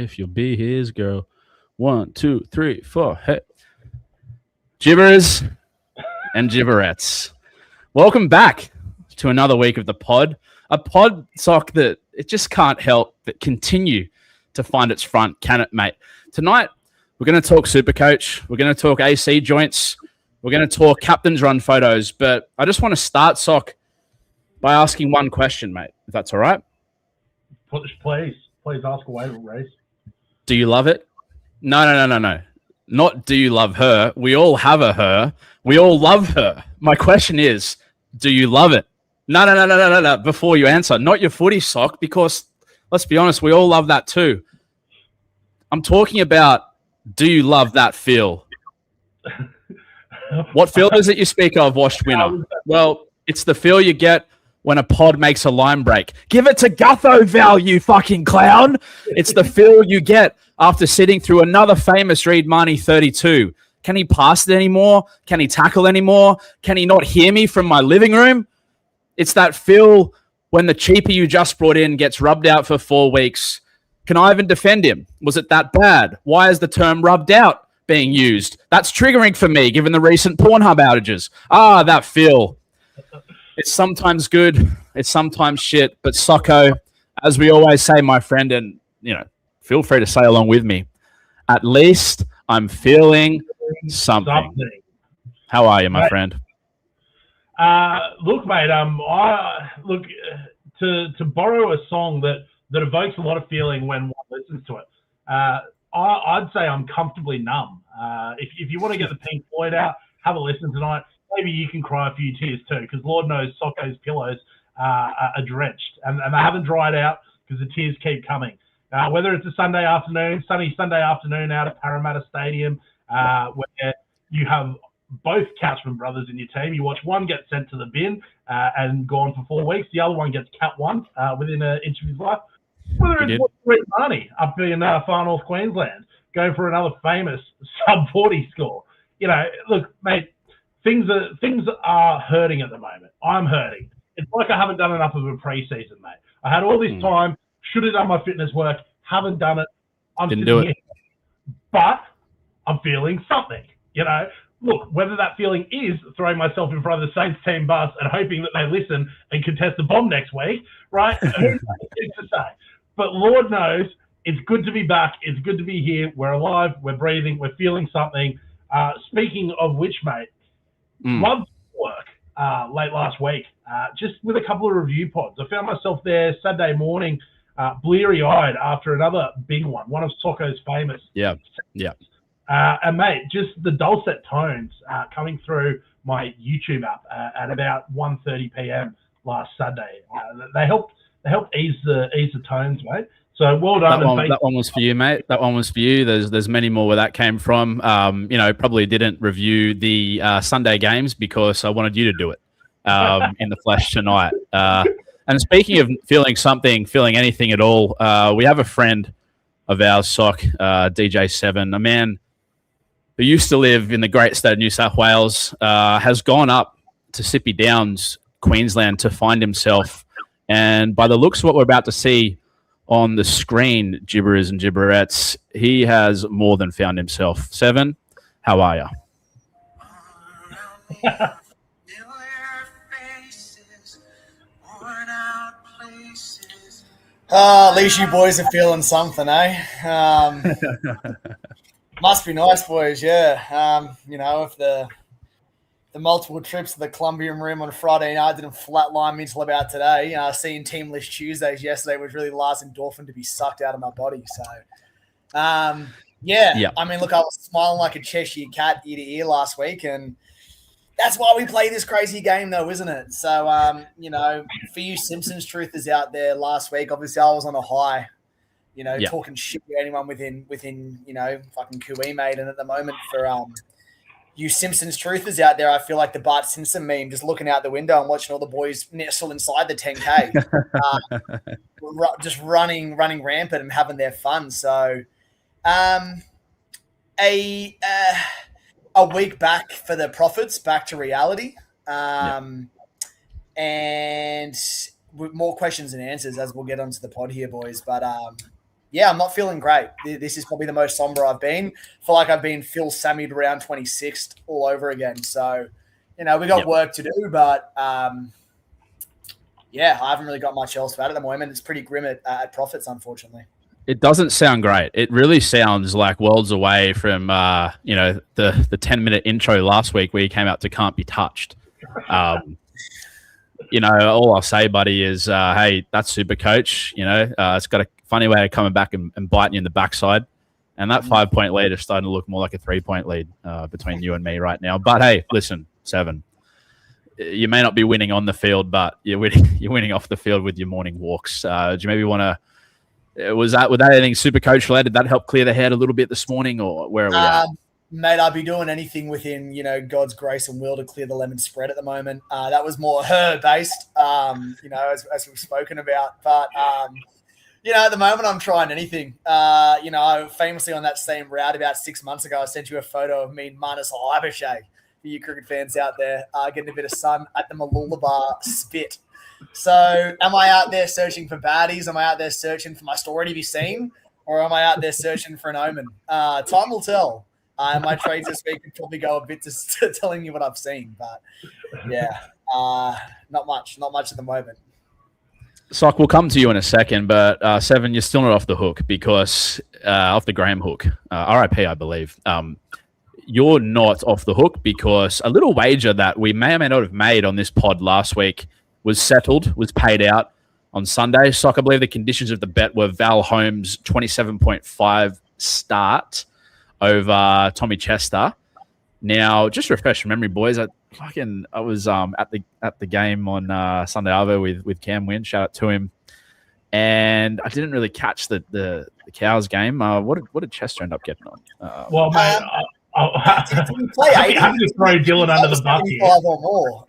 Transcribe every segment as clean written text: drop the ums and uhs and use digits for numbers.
if you'll be his girl. 1, 2, 3, 4. Hey. Gibberers and gibberettes. Welcome back to another week of the pod. A pod, Sock, that it just can't help but continue to find its front, can it, mate? Tonight, we're going to talk Supercoach. We're going to talk AC joints. We're going to talk captain's run photos. But I just want to start, Sock, by asking one question, mate, if that's all right. Please ask away, Race. Do you love it? No. Not do you love her. We all have a her. We all love her. My question is, do you love it? No. Before you answer, not your footy, Sock, because let's be honest, we all love that too. I'm talking about, do you love that feel? What feel is it you speak of, washed winner? Well, it's the feel you get when a pod makes a line break. Give it to Gutho, Val, you fucking clown. It's the feel you get after sitting through another famous Reed Marnie 32. Can he pass it anymore? Can he tackle anymore? Can he not hear me from my living room? It's that feel when the cheaper you just brought in gets rubbed out for 4 weeks. Can I even defend him? Was it that bad? Why is the term rubbed out being used? That's triggering for me, given the recent Pornhub outages. That feel. It's sometimes good, it's sometimes shit, but Socco, as we always say, my friend, and feel free to say along with me, at least I'm feeling something. How are you, my friend? Look, mate. To borrow a song that evokes a lot of feeling when one listens to it. I'd say I'm comfortably numb. If you want to get the Pink Floyd out, have a listen tonight. Maybe you can cry a few tears too, because Lord knows Socco's pillows are drenched, and they haven't dried out because the tears keep coming. Whether it's a sunny Sunday afternoon out at Parramatta Stadium, where you have both Couchman brothers in your team, you watch one get sent to the bin and gone for 4 weeks, the other one gets cat one within an inch of his life. Whether it's Reed Marnie up in far north Queensland, going for another famous sub-40 score. Look, mate, things are hurting at the moment. I'm hurting. It's like I haven't done enough of a preseason, mate. I had all this time, should have done my fitness work, haven't done it. Didn't do it. Here. But I'm feeling something, Look, whether that feeling is throwing myself in front of the Saints team bus and hoping that they listen and contest the bomb next week, right? It's to say. But Lord knows, it's good to be back. It's good to be here. We're alive. We're breathing. We're feeling something. Speaking of which, mate, loved work late last week, just with a couple of review pods. I found myself there Saturday morning, bleary-eyed after another big one of Socco's famous. Yeah. And, mate, just the dulcet tones coming through my YouTube app at about 1:30 p.m. last Saturday. They helped ease the tones, mate. So well done. That one was for you, mate. That one was for you. There's many more where that came from. Probably didn't review the Sunday games because I wanted you to do it in the flesh tonight. And speaking of feeling something, feeling anything at all, we have a friend of ours, Sock, DJ7, a man who used to live in the great state of New South Wales, has gone up to Sippy Downs, Queensland, to find himself. And by the looks of what we're about to see on the screen, gibberers and gibberettes, he has more than found himself. Seven, how are you? At least you boys are feeling something, eh? Must be nice, boys, yeah. If the multiple trips to the Columbium room on Friday night didn't flatline me until about today. Seeing Team List Tuesdays yesterday was really the last endorphin to be sucked out of my body. So, yeah. I mean, look, I was smiling like a Cheshire cat ear to ear last week, and that's why we play this crazy game, though, isn't it? So, for you Simpsons truthers out there last week, obviously I was on a high, talking shit to anyone within fucking Kui mate. And at the moment for you Simpsons truthers out there, I feel like the Bart Simpson meme, just looking out the window and watching all the boys nestle inside the 10K, just running rampant and having their fun. So, a week back for the Prophets, back to reality, and with more questions and answers as we'll get onto the pod here, boys. But I'm not feeling great. This is probably the most somber I've been. I feel like I've been Phil Sammied around 26th all over again. So, we got work to do, but I haven't really got much else for it at the moment. It's pretty grim at profits, unfortunately. It doesn't sound great. It really sounds like worlds away from the 10-minute intro last week where you came out to Can't Be Touched. All I'll say, buddy, is hey, that's Super Coach. It's got a funny way of coming back and biting you in the backside. And that 5-point lead is starting to look more like a 3-point lead between you and me right now. But hey, listen, 7. You may not be winning on the field, but you're winning off the field with your morning walks. Do you maybe want to? Was that anything Super Coach related? Did that help clear the head a little bit this morning, or where are we at? Mate, I'd be doing anything within, God's grace and will to clear the lemon spread at the moment. That was more her based, as we've spoken about. But, at the moment, I'm trying anything. Famously on that same route about 6 months ago, I sent you a photo of me and Marnus Labuschagne, for you cricket fans out there, getting a bit of sun at the Mooloolaba spit. So am I out there searching for baddies? Am I out there searching for my story to be seen? Or am I out there searching for an omen? Time will tell. My trades this week would probably go a bit to telling you what I've seen. But, not much at the moment. Sock, we'll come to you in a second, but 7, you're still not off the hook because off the Graham hook. RIP, I believe. You're not off the hook because a little wager that we may or may not have made on this pod last week was settled, was paid out on Sunday. Sock, I believe the conditions of the bet were Val Holmes 27.5 start over Tommy Chester. Now, just refresh your memory, boys. I was at the game on Sunday Arvo with Cam Wynn. Shout out to him. And I didn't really catch the Cows game. What did Chester end up getting on? Mate, I'm just throwing Dylan under the bus here. Or more.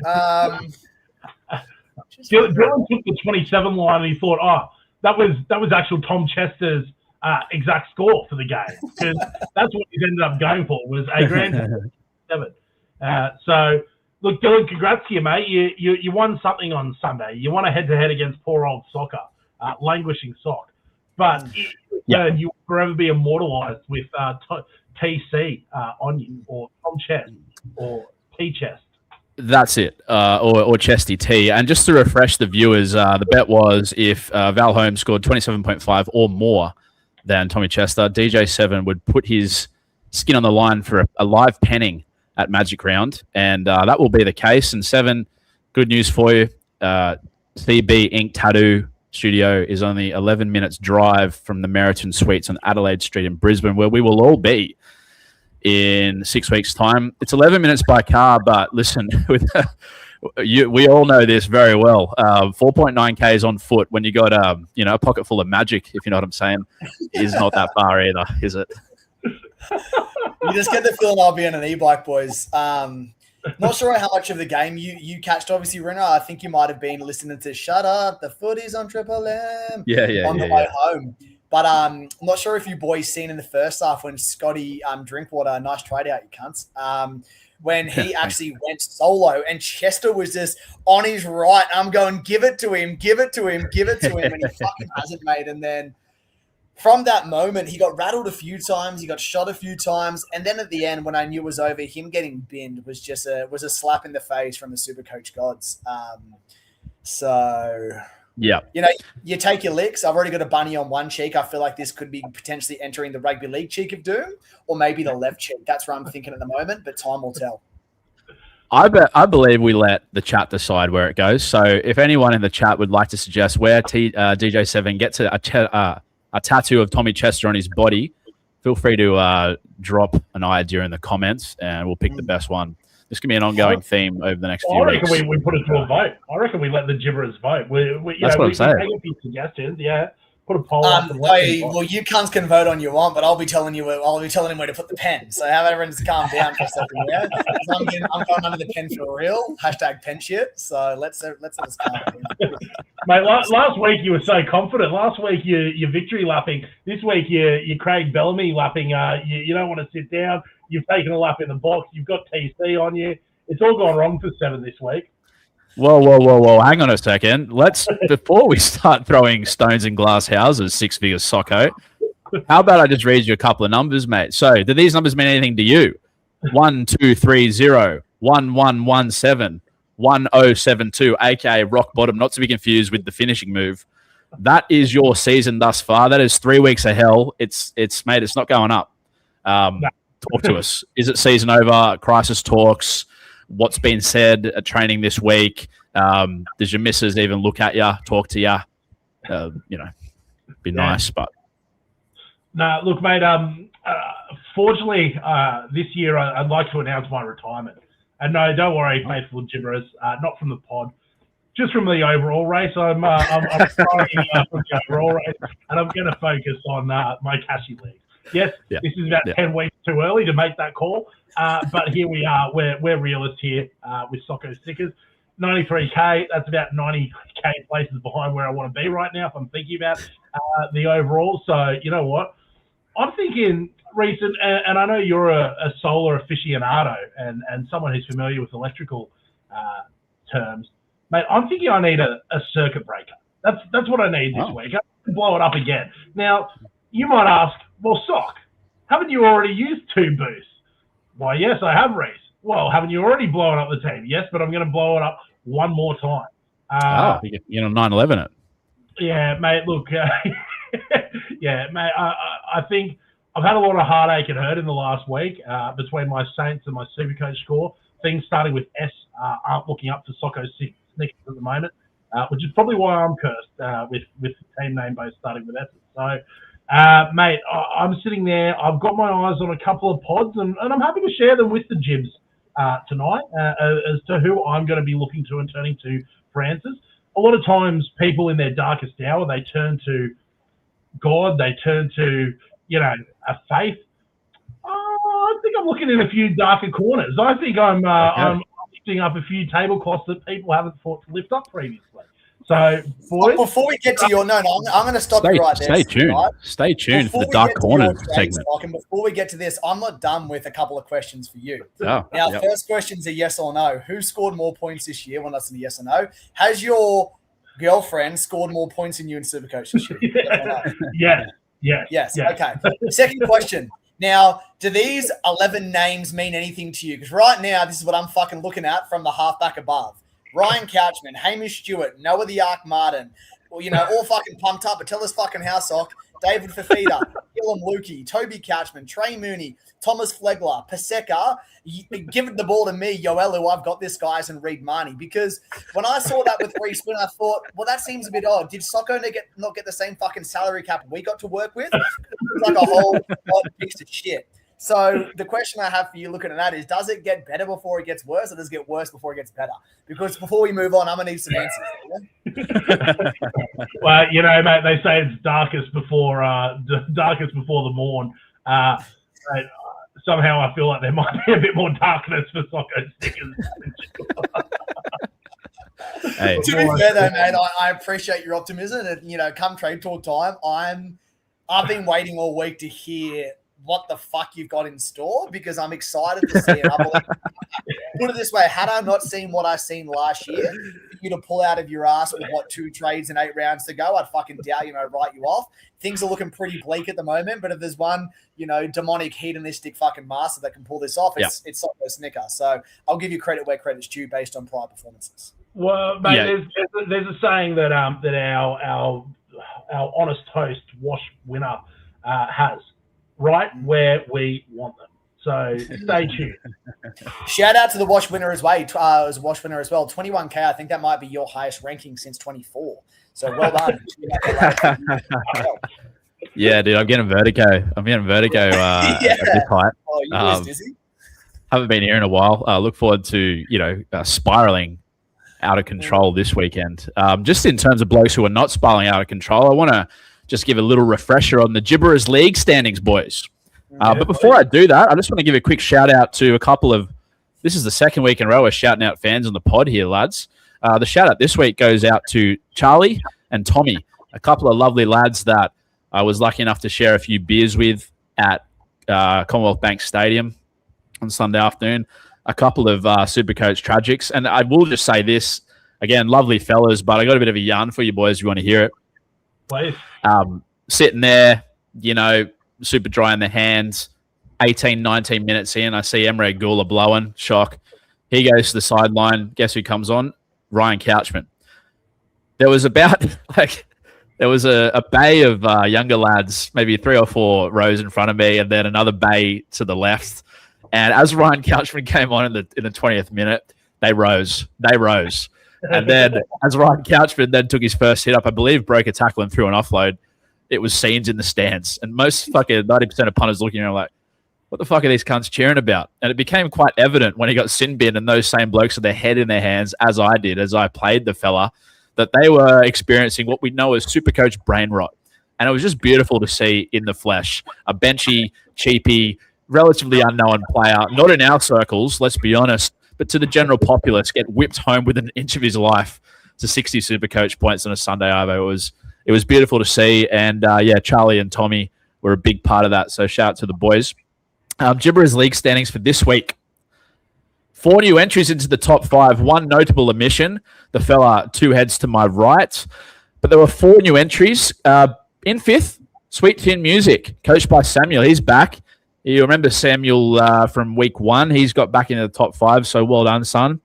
Dylan took the 27 line and he thought, that was actual Tom Chester's exact score for the game, because that's what he ended up going for, was a grand 7. So, look, Dylan, congrats to you, mate. You won something on Sunday. You won a head-to-head against poor old Soccer, languishing Sock. But you will forever be immortalised with TC on you, or Tom Chest, or T-Chest. That's it, or Chesty T. And just to refresh the viewers, the bet was if Val Holmes scored 27.5 or more than Tommy Chester, DJ7 would put his skin on the line for a live penning at Magic Round, and that will be the case. And 7, good news for you. CB Ink Tattoo Studio is only 11 minutes drive from the Meriton Suites on Adelaide Street in Brisbane, where we will all be in 6 weeks' time. It's 11 minutes by car, but listen, we all know this very well. 4.9 Ks on foot when you got a pocket full of magic, if you know what I'm saying, is not that far either, is it? You just get the feeling I'll be on an e-bike, boys. Not sure how much of the game you catched, obviously, Renner. I think you might have been listening to Shut Up, the Footies on Triple M on the way home. But I'm not sure if you boys seen in the first half when Scotty Drinkwater, nice trade out, you cunts, when he actually went solo and Chester was just on his right. I'm going, give it to him, and he fucking hasn't, mate. And then from that moment, he got rattled a few times, he got shot a few times, and then at the end, when I knew it was over, him getting binned was just a slap in the face from the Super Coach gods. Yeah. You take your licks. I've already got a bunny on one cheek. I feel like this could be potentially entering the rugby league cheek of doom, or maybe the left cheek. That's where I'm thinking at the moment, but time will tell. I believe we let the chat decide where it goes. So if anyone in the chat would like to suggest where DJ7 gets a tattoo of Tommy Chester on his body, feel free to drop an idea in the comments, and we'll pick the best one. This can be an ongoing theme over the next few weeks. I reckon we put it to a vote. I reckon we let the gibberers vote. That's what I'm saying. We take a few suggestions, Put a poll up. Well, you cunts can vote on you want, but I'll be telling him where to put the pen. So have everyone just calm down for a second, yeah? I'm going under the pen for real. #pen shit. So let's calm down. Mate, last week you were so confident. Last week you're victory lapping. This week you're Craig Bellamy lapping. You don't want to sit down. You've taken a lap in the box. You've got TC on you. It's all gone wrong for 7 this week. Whoa. Hang on a second. Before we start throwing stones in glass houses, 6 figures Socko, How about I just read you a couple of numbers, mate? So, do these numbers mean anything to you? 1230 1117 1072, aka rock bottom, not to be confused with the finishing move. That is your season thus far. That is 3 weeks of hell. It's mate, it's not going up. Talk to us. Is it season over? Crisis talks. What's been said at training this week? Does your missus even look at you, talk to you? Be nice, but no. Look, mate. Fortunately, this year I'd like to announce my retirement. And no, don't worry, faithful gibberers. Not from the pod, just from the overall race. I'm retiring from the overall race, and I'm going to focus on my Cashy league. Yes, this is about 10 weeks too early to make that call, but here we are. We're realists here with Socco Stickers. 93K, that's about 90K places behind where I want to be right now if I'm thinking about the overall. So, you know what? I'm thinking recent, and I know you're a solar aficionado and someone who's familiar with electrical terms. Mate, I'm thinking I need a circuit breaker. That's what I need this week. I can blow it up again. Now, you might ask, well, Sock, haven't you already used 2 boosts? Why, yes, I have, Reese. Well, haven't you already blown up the team? Yes, but I'm going to blow it up one more time. You're on 9/11 it. Yeah, mate, look. Yeah, mate, I think I've had a lot of heartache and hurt in the last week between my Saints and my Supercoach score. Things starting with S aren't looking up for Socco Snickers at the moment, which is probably why I'm cursed with the team name both starting with S. So, mate, I'm sitting there. I've got my eyes on a couple of pods, and I'm happy to share them with the Jibs tonight as to who I'm going to be looking to and turning to for answers. A lot of times people in their darkest hour, they turn to God, they turn to, a faith. I think I'm looking in a few darker corners. I think I'm lifting up a few tablecloths that people haven't thought to lift up previously. So, boys, before we get to your I'm going to stop you right there. Stay tuned. Right? Stay tuned for the Dark Corners segment. And before we get to this, I'm not done with a couple of questions for you. Oh, now, first question's a yes or no. Who scored more points this year? Well, that's a yes or no. Has your girlfriend scored more points than you in Supercoach this year? Yes. Okay. Second question. Now, do these 11 names mean anything to you? Because right now, this is what I'm fucking looking at from the halfback above. Ryan Couchman, Hamish Stewart, Noah the Ark Martin, all fucking pumped up. But tell us fucking how, Sock. David Fafita, Gillum Lukey, Toby Couchman, Trey Mooney, Thomas Flegler, Paseka. Give the ball to me, Yoelu. I've got this, guys, and Reed Marnie. Because when I saw that with Reese Wynn, I thought, well, that seems a bit odd. Did Socco not get the same fucking salary cap we got to work with? It's like a whole piece of shit. So the question I have for you looking at that is, does it get better before it gets worse, or does it get worse before it gets better? Because before we move on, I'm going to need some answers. Well, mate, they say it's darkest before the morn. Somehow I feel like there might be a bit more darkness for Socco Stickers. Hey. To be fair, though, mate, I appreciate your optimism. And, come trade talk time, I've been waiting all week to hear what the fuck you've got in store, because I'm excited to see it. Put it this way, had I not seen what I seen last year, for you to pull out of your ass with 2 trades and 8 rounds to go, I'd fucking doubt, write you off. Things are looking pretty bleak at the moment, but if there's one, demonic hedonistic fucking master that can pull this off, it's Socco Snicker. So I'll give you credit where credit's due based on prior performances. Well, mate, there's a saying that our honest host, Wash Winner, has. Right where we want them. So stay tuned. Shout out to the Wash Winner as well. 21K. I think that might be your highest ranking since 24. So well done. Yeah, dude, I'm getting vertigo. At this height. Oh, you was dizzy? Haven't been here in a while. Look forward to spiraling out of control this weekend. Just in terms of blokes who are not spiraling out of control, I want to just give a little refresher on the Gibberers League standings, boys. But before I do that, I just want to give a quick shout out to a couple of. This is the second week in a row we're shouting out fans on the pod here, lads. The shout out this week goes out to Charlie and Tommy, a couple of lovely lads that I was lucky enough to share a few beers with at Commonwealth Bank Stadium on Sunday afternoon. A couple of Supercoach tragics. And I will just say this, again, lovely fellas, but I got a bit of a yarn for you boys if you want to hear it. Please. Sitting there, super dry in the hands. 18, 19 minutes in, I see Emre Gula blowing. Shock. He goes to the sideline. Guess who comes on? Ryan Couchman. There was about there was a bay of younger lads, maybe 3 or 4 rows in front of me, and then another bay to the left. And as Ryan Couchman came on in the 20th minute, they rose. And then as Ryan Couchman then took his first hit up, I believe broke a tackle and threw an offload, it was scenes in the stands. And most fucking 90% of punters looking around like, what the fuck are these cunts cheering about? And it became quite evident when he got sin bin and those same blokes with their head in their hands, as I did, as I played the fella, that they were experiencing what we know as Supercoach brain rot. And it was just beautiful to see in the flesh. A benchy, cheapy, relatively unknown player, not in our circles, let's be honest, but to the general populace, get whipped home within an inch of his life to 60 Supercoach points on a Sunday, Ivo. It was beautiful to see. And, Charlie and Tommy were a big part of that. So shout out to the boys. Gibber's league standings for this week. 4 new entries into the top 5. 1 notable omission. The fella 2 heads to my right. But there were 4 new entries. In 5th, Sweet Tin Music, coached by Samuel. He's back. You remember Samuel from week 1. He's got back into the top 5, so well done, son.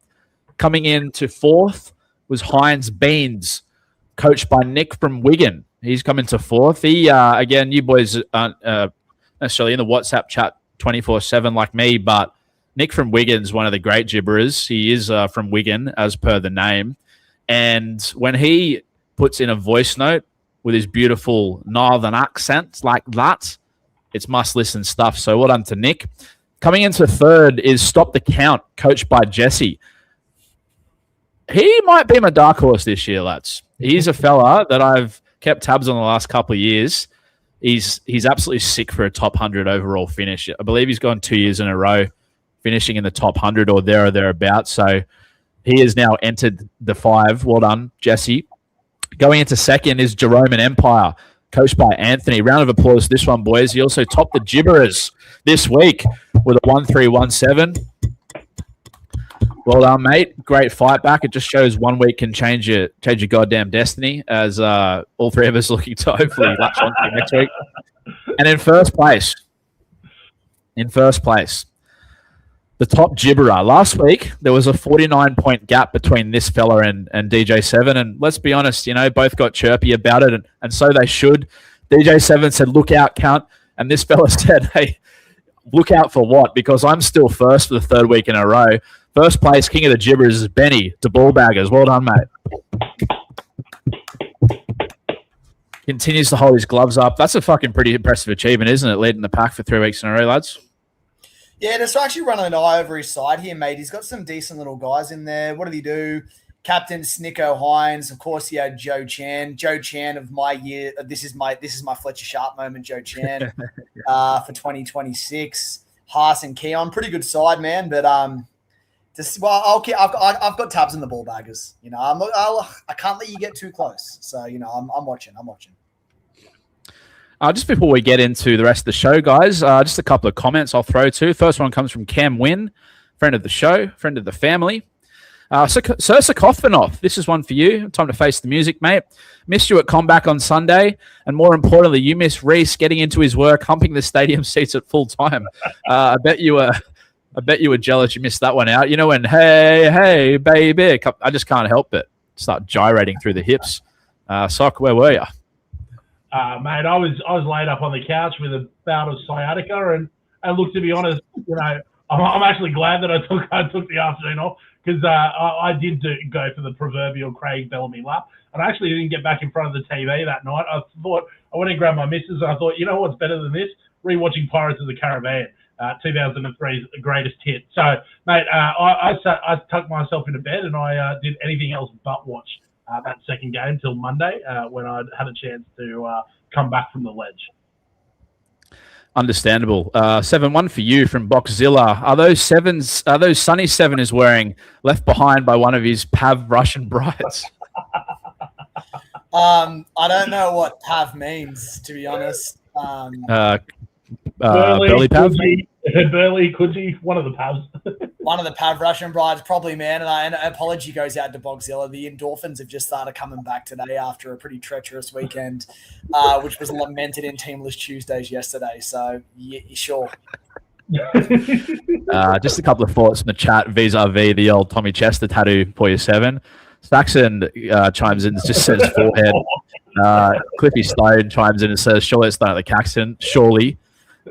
Coming in to 4th was Heinz Beans, coached by Nick from Wigan. He's come into 4th. He, again, you boys aren't necessarily in the WhatsApp chat 24/7 like me, but Nick from Wigan's one of the great gibberers. He is from Wigan, as per the name. And when he puts in a voice note with his beautiful northern accent like that, it's must-listen stuff. So well done to Nick. Coming into 3rd is Stop the Count, coached by Jesse. He might be my dark horse this year, lads. He's a fella that I've kept tabs on the last couple of years. He's absolutely sick for a top 100 overall finish. I believe he's gone 2 years in a row, finishing in the top 100 or there or thereabouts. So he has now entered the 5. Well done, Jesse. Going into 2nd is Jerome and Empire, coached by Anthony. Round of applause for this one, boys. He also topped the Gibberers this week with a 1-3-1-7. Well done, mate. Great fight back. It just shows 1 week can change your goddamn destiny, as all 3 of us looking to hopefully latch on to next week. And in first place, the top gibberer. Last week, there was a 49-point gap between this fella and DJ7. And let's be honest, both got chirpy about it, and so they should. DJ7 said, look out, cunt. And this fella said, hey, look out for what? Because I'm still first for the 3rd week in a row. First place, king of the gibbers, is Benny, the ballbaggers. Well done, mate. Continues to hold his gloves up. That's a fucking pretty impressive achievement, isn't it? Leading the pack for 3 weeks in a row, lads. Yeah, just actually running an eye over his side here, mate. He's got some decent little guys in there. What did he do? Captain Snicko Hines. Of course, he had Joe Chan. Joe Chan of my year. This is my Fletcher Sharp moment, Joe Chan, for 2026. Haas and Keon. Pretty good side, man. But I've got tabs in the ball baggers. I can't let you get too close. So I'm watching. Just before we get into the rest of the show, guys, just a couple of comments I'll throw to. First one comes from Cam Wynn, friend of the show, friend of the family. Sir Sakofanoff, this is one for you. Time to face the music, mate. Missed you at Comeback on Sunday, and more importantly, you missed Reese getting into his work, humping the stadium seats at full time. I bet you were jealous you missed that one out. When hey baby, I just can't help it. Start gyrating through the hips. Sock, where were you? Mate, I was laid up on the couch with a bout of sciatica, and look, to be honest, I'm actually glad that I took the afternoon off, because I did go for the proverbial Craig Bellamy lap, and I actually didn't get back in front of the TV that night. I went and grabbed my missus, and I thought, what's better than this? Rewatching Pirates of the Caribbean, 2003's greatest hit. So, mate, I tucked myself into bed, and I did anything else but watch that second game till Monday, when I had a chance to come back from the ledge. Understandable. 7-1 for you from Boxzilla. Are those Sunny 7 is wearing left behind by one of his Pav Russian brides? I don't know what Pav means, to be honest. Burley Pav? Burley, Coogee, one of the Pavs. One of the Pav Russian brides, probably, man. And an apology goes out to Bogzilla. The endorphins have just started coming back today after a pretty treacherous weekend, which was lamented in Teamless Tuesdays yesterday. So, yeah, sure. Just a couple of thoughts in the chat vis-a-vis the old Tommy Chester tattoo for your 7. Saxon chimes in and just says forehead. Cliffy Stone chimes in and says, surely it's not the Caxton. Surely.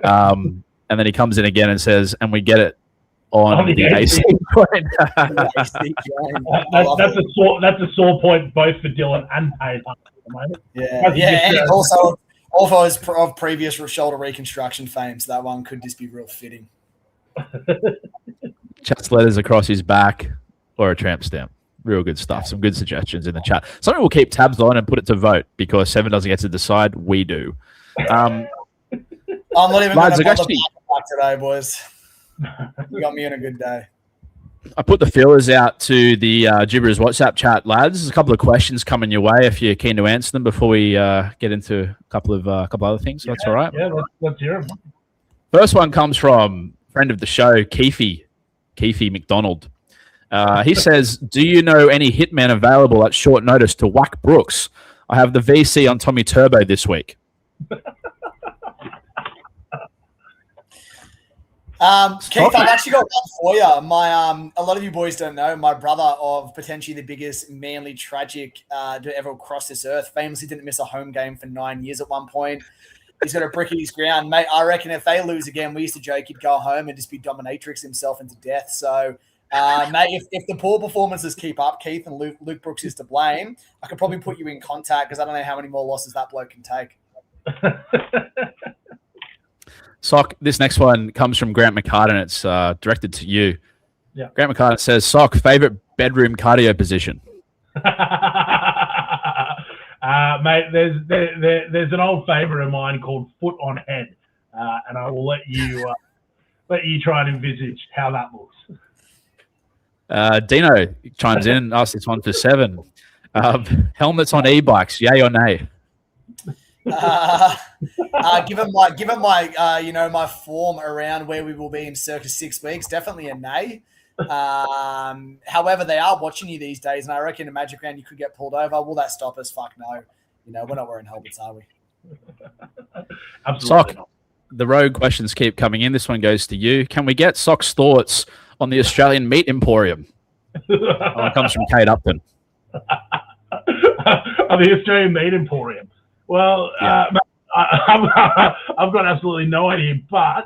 And then he comes in again and says, and we get it on the AC point. That's a sore point both for Dylan and Payne at the moment. Yeah, and also of previous shoulder reconstruction fame, so that one could just be real fitting. Chat's letters across his back or a tramp stamp. Real good stuff. Some good suggestions in the chat. Something we'll keep tabs on and put it to vote because 7 doesn't get to decide. We do. I'm not even going to bother back today, boys. You got me in a good day. I put the feelers out to the Gibbers WhatsApp chat, lads. There's a couple of questions coming your way if you're keen to answer them before we get into a couple other things. So that's all right. Yeah, let's hear them. First one comes from friend of the show, Keefe McDonald. He says, do you know any hitmen available at short notice to whack Brooks? I have the VC on Tommy Turbo this week. Keith, I've actually got one for you. A lot of you boys don't know, my brother of potentially the biggest manly tragic to ever cross this earth, famously didn't miss a home game for 9 years at one point. He's got a brick at his ground. Mate, I reckon if they lose again, we used to joke he'd go home and just be dominatrix himself into death. So, mate, if the poor performances keep up, Keith, and Luke Brooks is to blame, I could probably put you in contact because I don't know how many more losses that bloke can take. Sock, this next one comes from Grant McCartan. It's directed to you. Yeah. Grant McCartan says, Sock, favorite bedroom cardio position? Mate, there's an old favorite of mine called foot on head, and I will let you try and envisage how that looks. Dino chimes in and asks this one for 7. Helmets on e-bikes, yay or nay? Given my my form around where we will be in circa 6 weeks, definitely a nay. However, they are watching you these days, and I reckon in Magic Round you could get pulled over. Will that stop us? Fuck no. We're not wearing helmets, are we? Absolutely. Sock, the rogue questions keep coming in. This one goes to you. Can we get Sock's thoughts on the Australian Meat Emporium? It comes from Kate Upton. The Australian Meat Emporium. Well, yeah. I've got absolutely no idea, but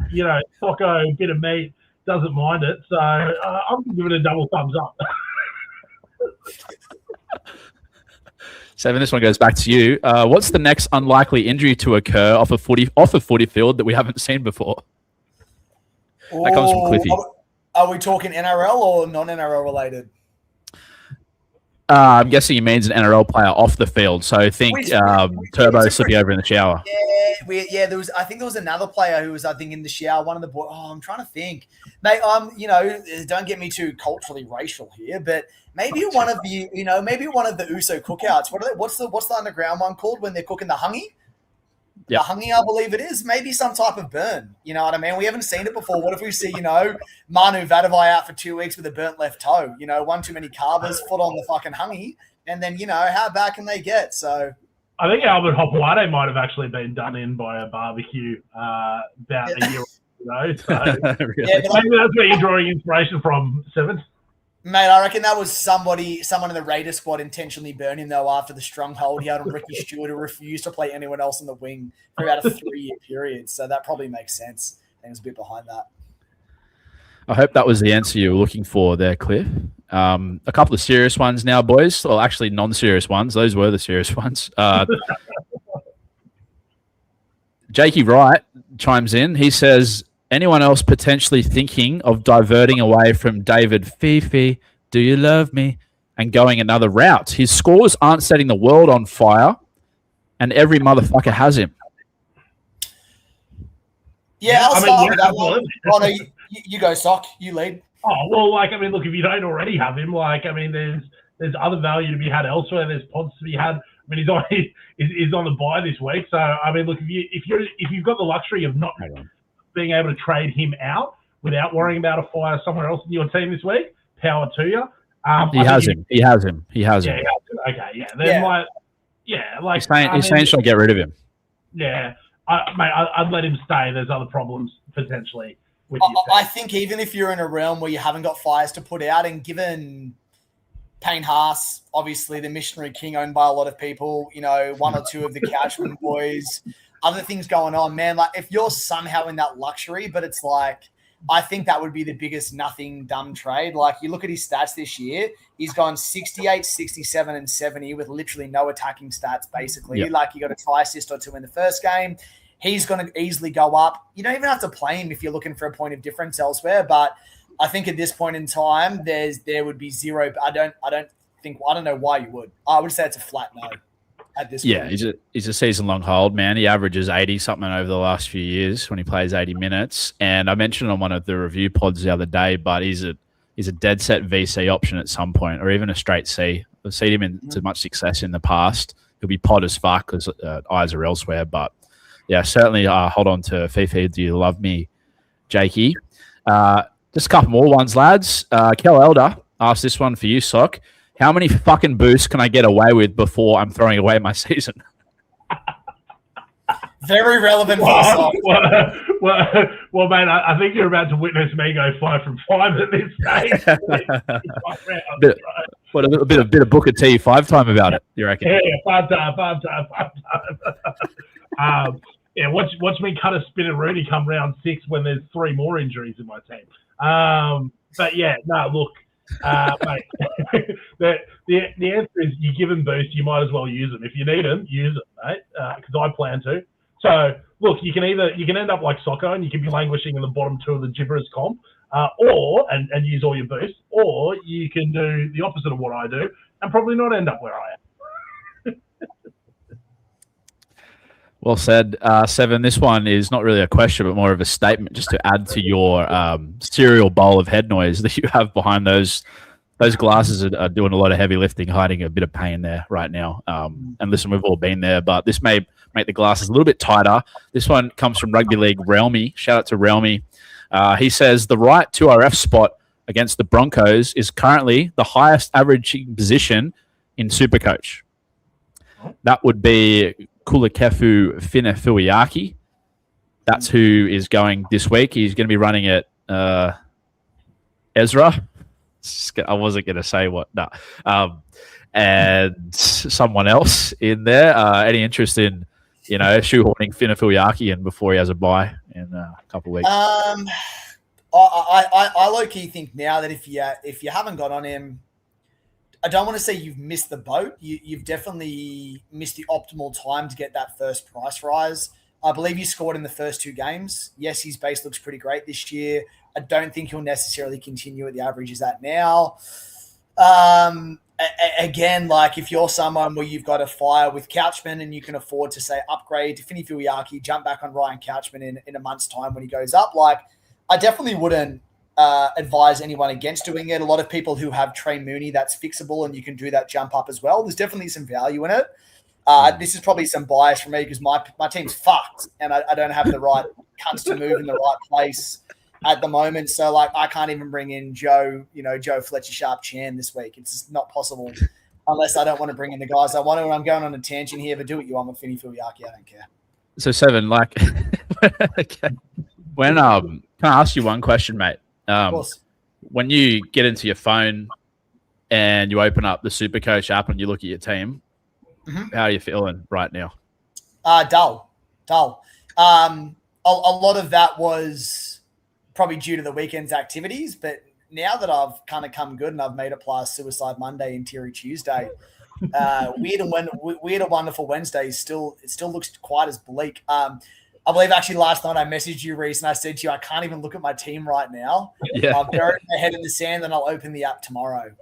Socco, bit of meat, doesn't mind it, so I'm gonna give it a double thumbs up. 7, this one goes back to you. What's the next unlikely injury to occur off a footy field that we haven't seen before? That comes from Cliffy. Are we talking NRL or non-NRL related? I'm guessing he means an NRL player off the field. So I think Turbo slipping over in the shower. Yeah. I think there was another player who was, I think, in the shower. One of the boys. Oh, I'm trying to think. Mate, don't get me too culturally racial here, but maybe one of the USO cookouts. What's the underground one called when they're cooking the hungy? Yep. The hungy, I believe it is. Maybe some type of burn. You know what I mean? We haven't seen it before. What if we see, Manu Vadavai out for 2 weeks with a burnt left toe? One too many carvers, foot on the fucking hungy, and then, how bad can they get? So I think Albert Hopewade might have actually been done in by a barbecue about a year ago. So Really? Yeah, but maybe that's where you're drawing inspiration from, 7. mate, I reckon that was someone in the Raiders squad intentionally burned him, though, after the stronghold he had on Ricky Stewart, who refused to play anyone else in the wing for about a 3-year period. So that probably makes sense. I think there's a bit behind that. I hope that was the answer you were looking for there, Cliff. A couple of serious ones now, boys. Well, actually, non-serious ones. Those were the serious ones. Jakey Wright chimes in. He says, anyone else potentially thinking of diverting away from David Fifi, do you love me, and going another route? His scores aren't setting the world on fire, and every motherfucker has him. Yeah, I'll start with that one. Oh, no, you go, Sock. You lead. Oh, well, look, if you don't already have him, there's other value to be had elsewhere. There's pods to be had. He's on the bye this week. So, look, if you've got the luxury of not being able to trade him out without worrying about a fire somewhere else in your team this week, power to you. He has him. He has him. Yeah, okay, yeah. Then he's saying should I get rid of him? Yeah, I'd let him stay. There's other problems potentially with you. I think even if you're in a realm where you haven't got fires to put out, and given Payne Haas, obviously the missionary king owned by a lot of people, one or two of the Couchman boys, other things going on, man, like if you're somehow in that luxury, but it's like, I think that would be the biggest nothing dumb trade. Like you look at his stats this year, he's gone 68, 67, and 70 with literally no attacking stats, basically. Yep. Like he got a try assist or two in the first game. He's going to easily go up. You don't even have to play him if you're looking for a point of difference elsewhere. But I think at this point in time, there would be zero. I don't know why you would. I would say it's a flat no at this point. Yeah, he's a season-long hold, man. He averages 80-something over the last few years when he plays 80 minutes. And I mentioned on one of the review pods the other day, but he's a dead set VC option at some point, or even a straight C. I've seen him into much success in the past. He'll be pod as fuck because eyes are elsewhere. But yeah, certainly hold on to Fifi. Do you love me, Jakey? Just a couple more ones, lads. Kel Elder asked this one for you, Sock. How many fucking boosts can I get away with before I'm throwing away my season? Very relevant for Sock. Well, mate, I think you're about to witness me go 5 from 5 at this stage. A bit of Booker T 5-time about it, you reckon? Yeah, 5 time. Yeah, watch me cut a spin at Rooney come round 6 when there's 3 more injuries in my team. But yeah, no, look, mate, the answer is you give them boost, you might as well use them. If you need them, use them, mate, because I plan to. So look, you can end up like Socco and you can be languishing in the bottom 2 of the Gibbers comp, or use all your boosts, or you can do the opposite of what I do and probably not end up where I am. Well said, Seven. This one is not really a question, but more of a statement, just to add to your cereal bowl of head noise that you have behind those. Those glasses are doing a lot of heavy lifting, hiding a bit of pain there right now. And listen, we've all been there, but this may make the glasses a little bit tighter. This one comes from Rugby League Realmy. Shout out to Realmy. He says the right 2RF spot against the Broncos is currently the highest averaging position in Supercoach. That would be Kulakefu Finafuiaki. That's who is going this week. He's going to be running it Ezra. I wasn't going to say what. No. And someone else in there. Any interest in, shoehorning Finafuiaki in before he has a bye in a couple of weeks? I low-key think now that if you haven't got on him, I don't want to say you've missed the boat. You've definitely missed the optimal time to get that first price rise. I believe he scored in the first 2 games. Yes, his base looks pretty great this year. I don't think he'll necessarily continue at the average he's at now. Again, like if you're someone where you've got a fire with Couchman and you can afford to say upgrade to Finafuiaki, jump back on Ryan Couchman in a month's time when he goes up, like I definitely wouldn't advise anyone against doing it. A lot of people who have Trey Mooney, that's fixable and you can do that jump up as well. There's definitely some value in it. This is probably some bias for me because my team's fucked and I don't have the right cunts to move in the right place at the moment. So like I can't even bring in Joe Fletcher Sharp Chan this week. It's just not possible unless I don't want to bring in the guys I want to. And I'm going on a tangent here, but do what you want with Finafuiaki. I don't care. So Seven, like okay. When can I ask you one question, mate? Of course. When you get into your phone and you open up the Supercoach app and you look at your team, how are you feeling right now? Dull. A lot of that was probably due to the weekend's activities, but now that I've kind of come good and I've made it past Suicide Monday and Teary Tuesday, Weird and Wonderful Wednesday it still looks quite as bleak. I believe actually last night I messaged you, Reese, and I said to you, I can't even look at my team right now. Yeah. I've buried my head in the sand and I'll open the app tomorrow.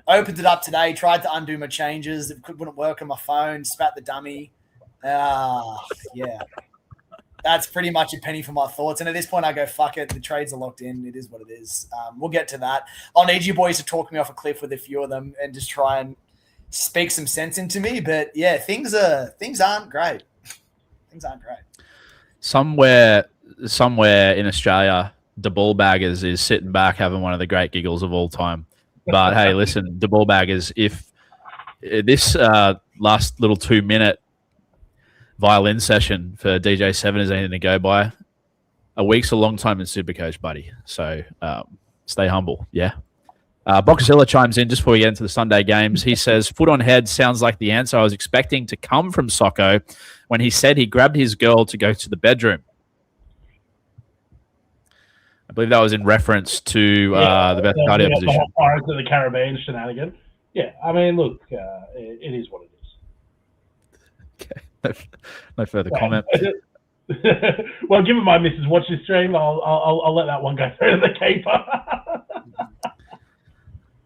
Opened it up today, tried to undo my changes. It wouldn't work on my phone, spat the dummy. Yeah. That's pretty much a penny for my thoughts. And at this point, I go, fuck it. The trades are locked in. It is what it is. We'll get to that. I'll need you boys to talk me off a cliff with a few of them and just try and speak some sense into me. But, yeah, things aren't great. Things aren't great. somewhere in Australia, the ball baggers is sitting back having one of the great giggles of all time. But hey, listen, the ball baggers, if this last little 2-minute violin session for DJ7 is anything to go by, a week's a long time in Supercoach, buddy. So stay humble, yeah. Boxzilla chimes in just before we get into the Sunday games. He says, foot on head sounds like the answer I was expecting to come from Socco when he said he grabbed his girl to go to the bedroom. I believe that was in reference to the Beth Cardio position. The Pirates of the Caribbean shenanigan. Yeah, I mean, look, it is what it is. Okay, no further comment. Well, given my missus watched this stream, I'll let that one go through to the keeper.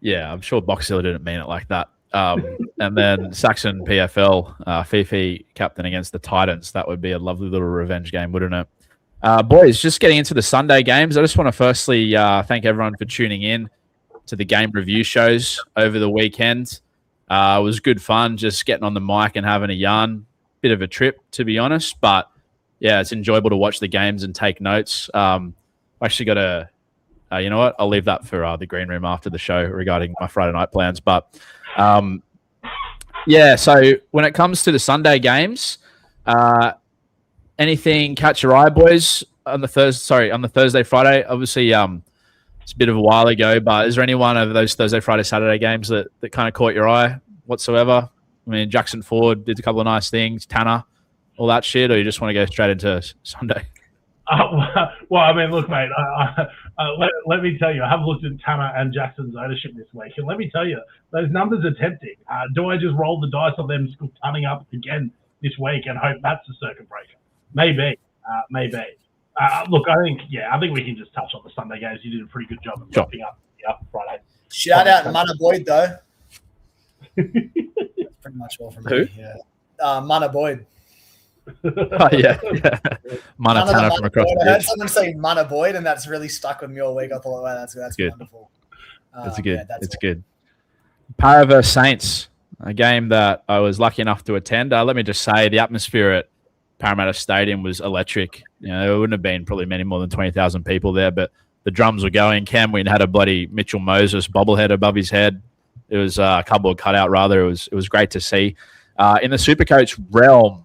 Yeah, I'm sure Boxzilla didn't mean it like that. And then Saxon PFL, Fifi captain against the Titans. That would be a lovely little revenge game, wouldn't it? Boys, just getting into the Sunday games, I just want to firstly thank everyone for tuning in to the game review shows over the weekend. It was good fun just getting on the mic and having a yarn. Bit of a trip, to be honest, but yeah, it's enjoyable to watch the games and take notes. I actually got a, you know what? I'll leave that for the green room after the show regarding my Friday night plans. But yeah, so when it comes to the Sunday games, anything catch your eye, boys? On the Thursday, Friday. Obviously, it's a bit of a while ago, but is there any one of those Thursday, Friday, Saturday games that kind of caught your eye whatsoever? I mean, Jackson Ford did a couple of nice things, Tanner, all that shit, or you just want to go straight into Sunday? Well, I mean, look, mate, let me tell you, I have looked at Tanner and Jackson's ownership this week, and let me tell you, those numbers are tempting. Do I just roll the dice on them turning up again this week and hope that's a circuit breaker? Maybe. Look, I think we can just touch on the Sunday games. You did a pretty good job of wrapping up Friday. Shout out Mana Boyd, though. Pretty much all from me. Yeah. Mana Boyd. Oh, yeah. Mana Tanner from across the I heard someone say Mana Boyd, and that's really stuck with me all week. I thought, wow, that's good. Wonderful. That's good. It's good. Para versus Saints, a game that I was lucky enough to attend. Let me just say, the atmosphere at Parramatta Stadium was electric. You know, there wouldn't have been probably many more than 20,000 people there, but the drums were going. Cam Wynn had a bloody Mitchell Moses bobblehead above his head. It was a cardboard cutout, rather. It was great to see. In the Supercoach realm,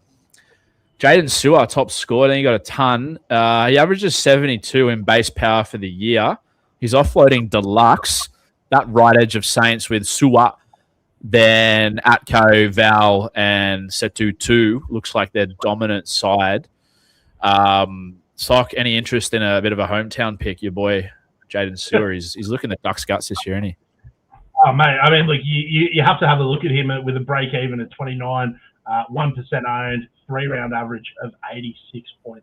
Jaden Sewer top scorer. Then he got a ton. He averages 72 in base power for the year. He's offloading deluxe, that right edge of Saints with Sewer. Then Atco, Val, and Setu 2 looks like their dominant side. Sock, any interest in a bit of a hometown pick? Your boy Jaden Sewer, he's looking at Ducks guts this year, isn't he? Oh, mate, I mean, look, you have to have a look at him with a break even at 29, 1% owned, 3-round average of 86.3.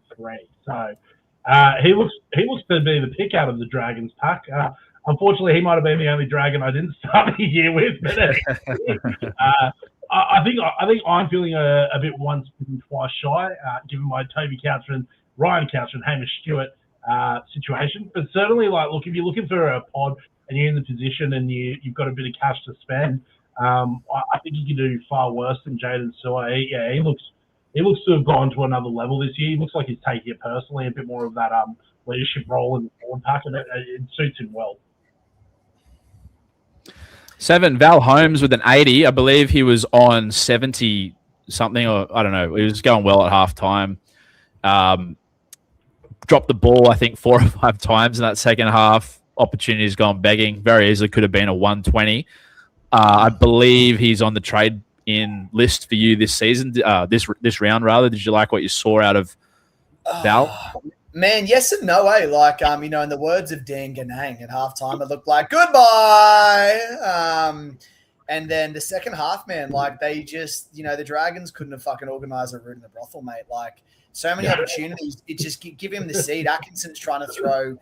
So he looks to be the pick out of the Dragons pack. Unfortunately, he might have been the only Dragon I didn't start the year with. But I think I'm feeling a bit once and twice shy, given my Toby Couchman, Ryan Couchman, Hamish Stewart situation. But certainly, look, if you're looking for a pod and you're in the position and you've got a bit of cash to spend, I think you can do far worse than Jaden Sewer. He looks to have gone to another level this year. He looks like he's taking it personally, a bit more of that leadership role in the forward pack, and it suits him well. 7, Val Holmes with an 80. I believe he was on 70 something, or I don't know. He was going well at halftime. Dropped the ball, I think, 4 or 5 times in that second half. Opportunities gone begging. Very easily could have been a 120. I believe he's on the trade-in list for you this season, this round, rather. Did you like what you saw out of Val? Man, yes and no, eh? Like, in the words of Dan Ganang at halftime, it looked like goodbye. And then the second half, man, like they just, the Dragons couldn't have fucking organised a route in the brothel, mate. Like so many opportunities. It just give him the seed. Atkinson's trying to throw,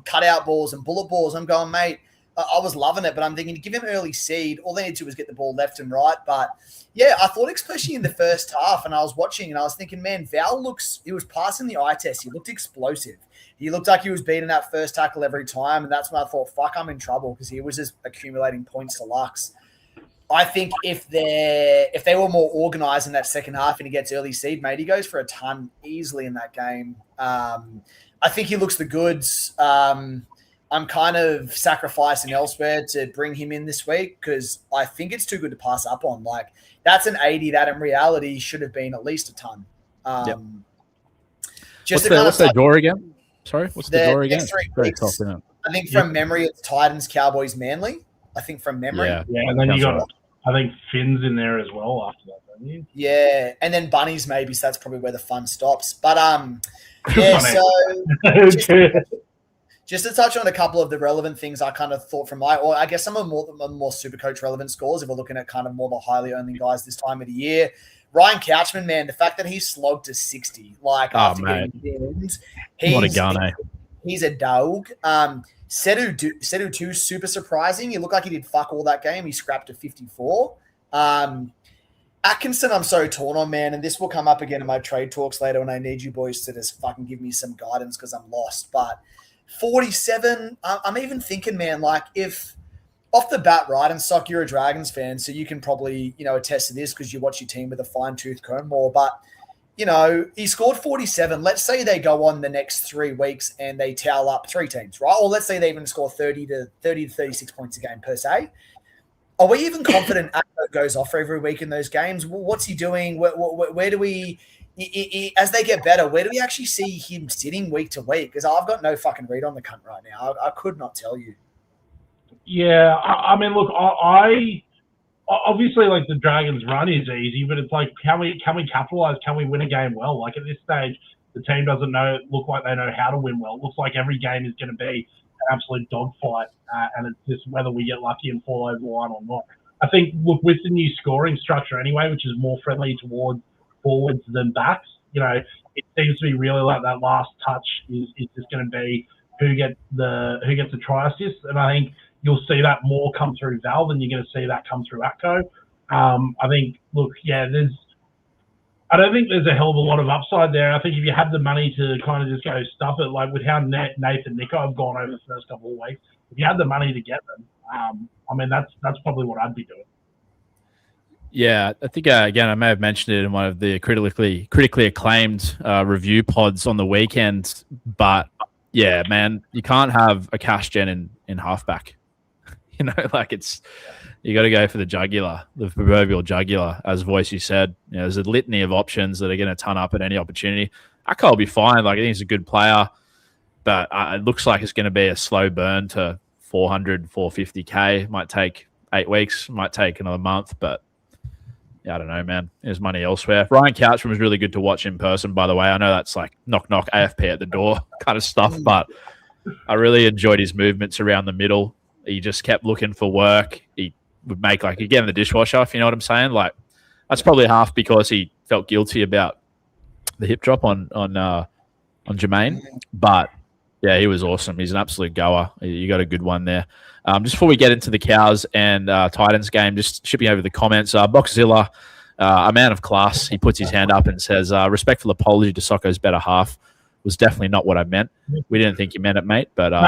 cutout balls and bullet balls. I'm going, mate, I was loving it, but I'm thinking to give him early seed. All they need to do was get the ball left and right. But yeah, I thought especially in the first half, and I was watching and I was thinking, man, he was passing the eye test. He looked explosive. He looked like he was beating that first tackle every time. And that's when I thought, fuck, I'm in trouble because he was just accumulating points to Lux. I think if they were more organised in that second half and he gets early seed, mate, he goes for a ton easily in that game. I think he looks the goods. I'm kind of sacrificing elsewhere to bring him in this week because I think it's too good to pass up on. Like, that's an 80 that in reality should have been at least a ton. Yep. What's the draw again? Sorry, what's the draw again? Next 3 weeks, I think from memory it's Titans, Cowboys, Manly. I think from memory. Yeah, and then you got, I think, Finn's in there as well after that, don't you? Yeah, and then Bunnies maybe, so that's probably where the fun stops. But yeah, so just to touch on a couple of the relevant things I kind of thought from or I guess some of the more super coach relevant scores, if we're looking at kind of more the highly earning guys this time of the year. Ryan Couchman, man, the fact that he slogged to 60, like after getting bins, what a gun, eh? He's a dog. Sedu too, super surprising. He looked like he did fuck all that game. He scrapped to 54. Atkinson, I'm so torn on, man, and this will come up again in my trade talks later when I need you boys to just fucking give me some guidance because I'm lost. But 47, I'm even thinking, man, like if off the bat, right, and Sock, you're a Dragons fan, so you can probably, attest to this because you watch your team with a fine-tooth comb more, but he scored 47. Let's say they go on the next 3 weeks and they towel up 3 teams, right? Or let's say they even score 30 to 36 points a game per se. Are we even confident Atco goes off for every week in those games? What's he doing? Where do we, as they get better, where do we actually see him sitting week to week? Because I've got no fucking read on the cunt right now. I could not tell you. Yeah, I mean, look, I obviously, like, the Dragons' run is easy, but it's like, can we capitalize? Can we win a game well? Like, at this stage, the team doesn't look like they know how to win well. It looks like every game is going to be an absolute dogfight, and it's just whether we get lucky and fall over the line or not. I think, look, with the new scoring structure anyway, which is more friendly towards forwards than backs, it seems to be really like that last touch is just going to be who gets the try assist, and I think you'll see that more come through Val than you're going to see that come through Atco. I think, look, yeah, I don't think there's a hell of a lot of upside there. I think if you have the money to kind of just go stuff it, like with how Nathan Nico have gone over the first couple of weeks, if you had the money to get them, I mean, that's probably what I'd be doing. Yeah, I think, again, I may have mentioned it in one of the critically acclaimed review pods on the weekend, but yeah, man, you can't have a cash gen in halfback. Like you got to go for the jugular, the proverbial jugular, as Voice you said. There's a litany of options that are going to ton up at any opportunity. Atco will be fine. Like, I think he's a good player, but it looks like it's going to be a slow burn to 400, 450K. Might take 8 weeks, might take another month, but yeah, I don't know, man. There's money elsewhere. Ryan Couchman was really good to watch in person, by the way. I know that's like knock, knock, AFP at the door kind of stuff, but I really enjoyed his movements around the middle. He just kept looking for work. He would make, like, again, the dishwasher, if you know what I'm saying. Like, that's probably half because he felt guilty about the hip drop on Jermaine. But yeah, he was awesome. He's an absolute goer. You got a good one there. Just before we get into the Cows and Titans game, just shipping over the comments. Boxzilla, a man of class, he puts his hand up and says, respectful apology to Socco's better half. Was definitely not what I meant. We didn't think you meant it, mate. But no,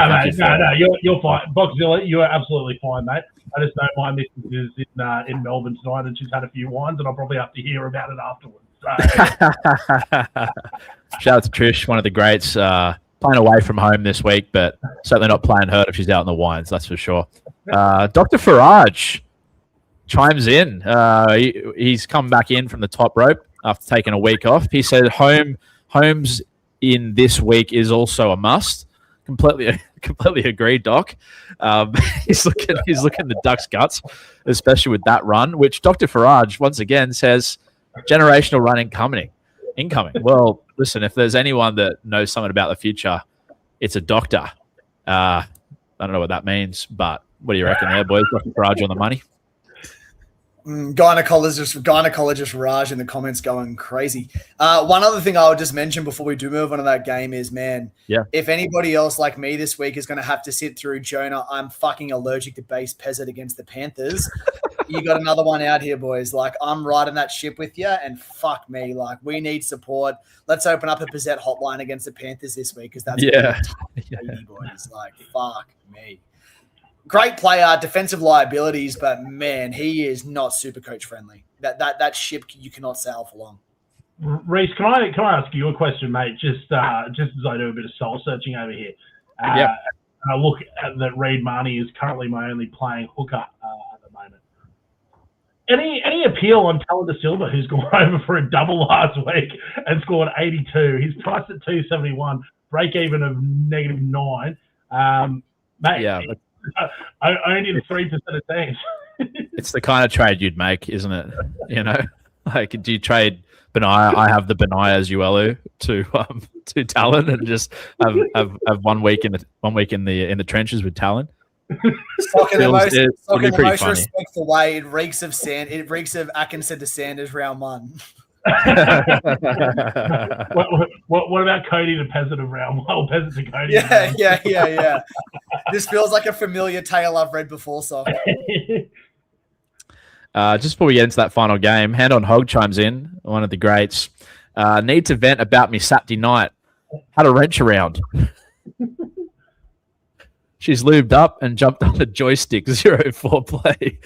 you're fine. Boxzilla, you are absolutely fine, mate. I just know my missus is in Melbourne tonight, and she's had a few wines, and I'll probably have to hear about it afterwards. So. Shout out to Trish, one of the greats, playing away from home this week, but certainly not playing hurt if she's out in the wines, that's for sure. Dr. Farage chimes in. He's come back in from the top rope after taking a week off. He said Holmes in this week is also a must. Completely agreed, Doc. He's looking the Ducks' guts, especially with that run, which Dr. Farage once again says generational run incoming. Well, listen, if there's anyone that knows something about the future, it's a doctor. I don't know what that means, but what do you reckon there, boys? Dr. Farage on the money? Gynecologist Raj in the comments going crazy. One other thing I would just mention before we do move on to that game is, man, if anybody else like me this week is going to have to sit through Jonah, I'm fucking allergic to base Pezzett against the Panthers. You got another one out here, boys. Like, I'm riding that ship with you, and fuck me. Like, we need support. Let's open up a Pezzett hotline against the Panthers this week because that's yeah, boys. Like, fuck me. Great player, defensive liabilities, but man, he is not super coach friendly. That ship you cannot sail for long. Reese, can I ask you a question, mate? Just as I do a bit of soul searching over here. Yep. I look at that Reid Marnie is currently my only playing hooker at the moment. Any appeal on Talon De Silva, who's gone over for a double last week and scored 82? He's priced at 271, break even of -9. Mate, Yeah, only the 3% of teams. it's the kind of trade you'd make, isn't it? You know, like, do you trade Benaya? I have the Benaya as Uelu to Talon and just have 1 week in the trenches with Talon. Socco in the most funny. respectful way, it reeks of Atkinson to Sanders round 1. What about Cody to Peasant of round 1? Peasant to Cody. Yeah. This feels like a familiar tale I've read before, Sock. Just before we get into that final game, Hand on Hog chimes in, one of the greats. Need to vent about me Saturday night. Had a wrench around. She's lubed up and jumped on a joystick 0-4 play.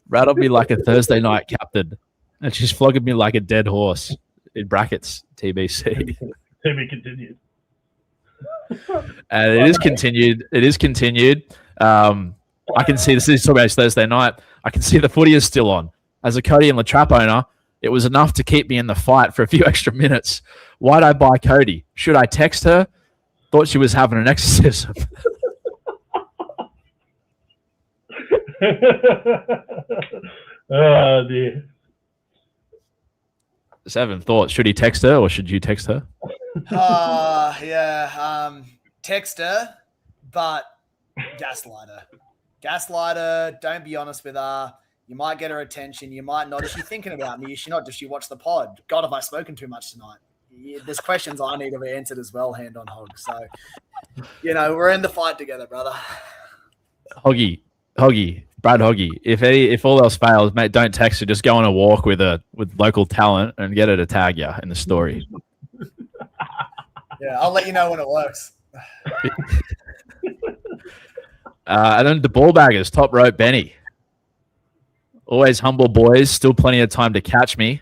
Rattled me like a Thursday night captain. And she's flogging me like a dead horse. In brackets, TBC. TB continued. And it is continued. It is continued. I can see this is talking about Thursday night. I can see the footy is still on. As a Cody and Latrap owner, it was enough to keep me in the fight for a few extra minutes. Why'd I buy Cody? Should I text her? Thought she was having an exorcism. Oh dear. 7 thoughts. Should he text her or should you text her? Text her, but gaslight her. Gaslight her. Don't be honest with her. You might get her attention. You might not. Is she thinking about me? Is she not? Does she watch the pod? God, have I spoken too much tonight? There's questions I need to be answered as well, Hand on Hog. So, we're in the fight together, brother. Brad Hoggy. If all else fails, mate, don't text her. Just go on a walk with local talent and get her to tag you in the story. Yeah, I'll let you know when it works. And then the ball baggers, top rope Benny. Always humble boys, still plenty of time to catch me.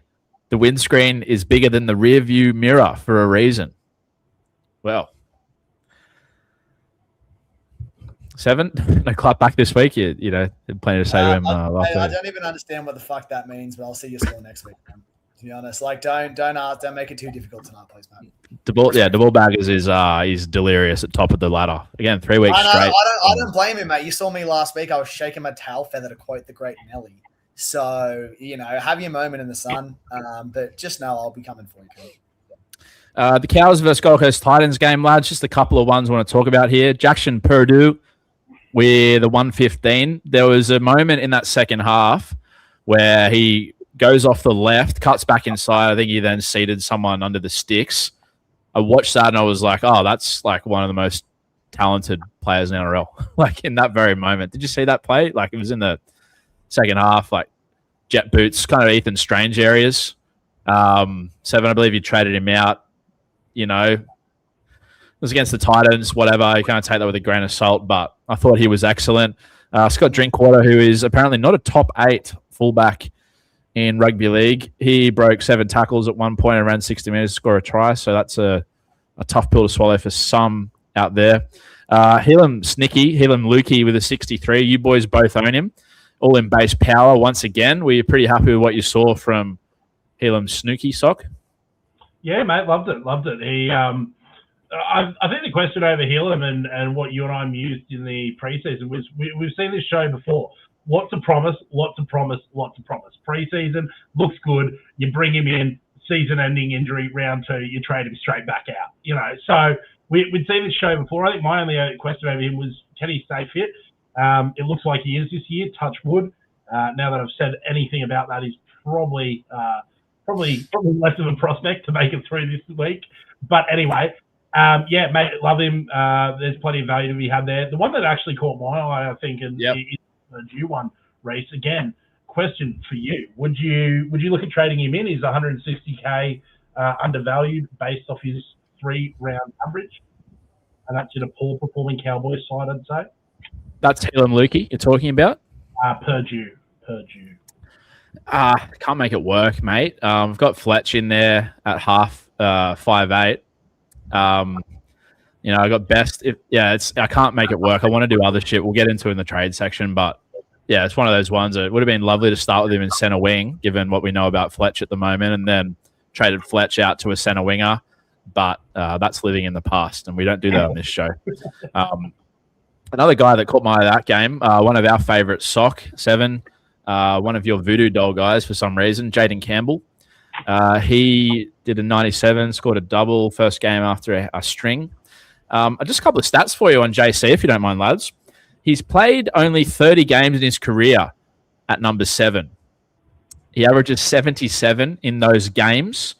The windscreen is bigger than the rear view mirror for a reason. Well, 7, no clap back this week. You plenty to say to him. I don't even understand what the fuck that means, but I'll see you still next week, man. To be honest, like don't make it too difficult tonight, please, man. The ball baggers is he's delirious at top of the ladder again. 3 weeks straight. I don't blame him, mate. You saw me last week. I was shaking my tail feather to quote the great Nelly. So have your moment in the sun, but just know I'll be coming for you. The Cows versus Gold Coast Titans game, lads. Just a couple of ones I want to talk about here. Jackson Purdue with the 115. There was a moment in that second half where he goes off the left, cuts back inside. I think he then seated someone under the sticks. I watched that and I was like, oh, that's like one of the most talented players in NRL. Like in that very moment. Did you see that play? Like it was in the second half, like jet boots, kind of Ethan Strange areas. 7, I believe you traded him out. It was against the Titans, whatever. You can't take that with a grain of salt, but I thought he was excellent. Scott Drinkwater, who is apparently not a top 8 fullback in rugby league. He broke 7 tackles at one point and ran 60 minutes to score a try. So that's a tough pill to swallow for some out there. Helam Lukey with a 63. You boys both own him. All in base power once again. Were you pretty happy with what you saw from Helam Snooky, Sock? Yeah, mate, loved it. He, I think the question over Helam and what you and I mused in the preseason was we've seen this show before. Lots of promise. Preseason looks good. You bring him in, season-ending injury, round 2, you trade him straight back out. So we'd seen this show before. I think my only question over him was, can he stay fit? It looks like he is this year. Touch wood. Now that I've said anything about that, he's probably less of a prospect to make it through this week. But anyway, mate, love him. There's plenty of value to be had there. The one that actually caught my eye, I think, and is a due one, Reese. Again, question for you: Would you look at trading him in? He's 160k undervalued based off his 3-round average, and that's in a poor performing Cowboys side, I'd say. That's Helen Lukey you're talking about? Purdue. Can't make it work, mate. I've got Fletch in there at half 5'8". I got best. I can't make it work. I want to do other shit. We'll get into it in the trade section, but yeah, it's one of those ones that would have been lovely to start with him in center wing, given what we know about Fletch at the moment, and then traded Fletch out to a center winger. But that's living in the past, and we don't do that on this show. Another guy that caught my eye that game, one of our favourites, Sock 7, one of your voodoo doll guys for some reason, Jaden Campbell. He did a 97, scored a double, first game after a string. Just a couple of stats for you on JC, if you don't mind, lads. He's played only 30 games in his career at number 7. He averages 77 in those games.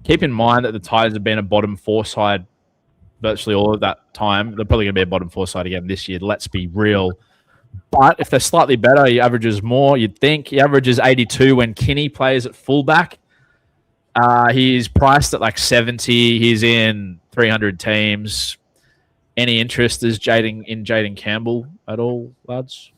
Keep in mind that the Tigers have been a bottom 4 side virtually all of that time. They're probably going to be a bottom 4 side again this year. Let's be real. But if they're slightly better, he averages more, you'd think. He averages 82 when Kinney plays at fullback. He's priced at like 70. He's in 300 teams. Any interest in Jaden Campbell at all, lads?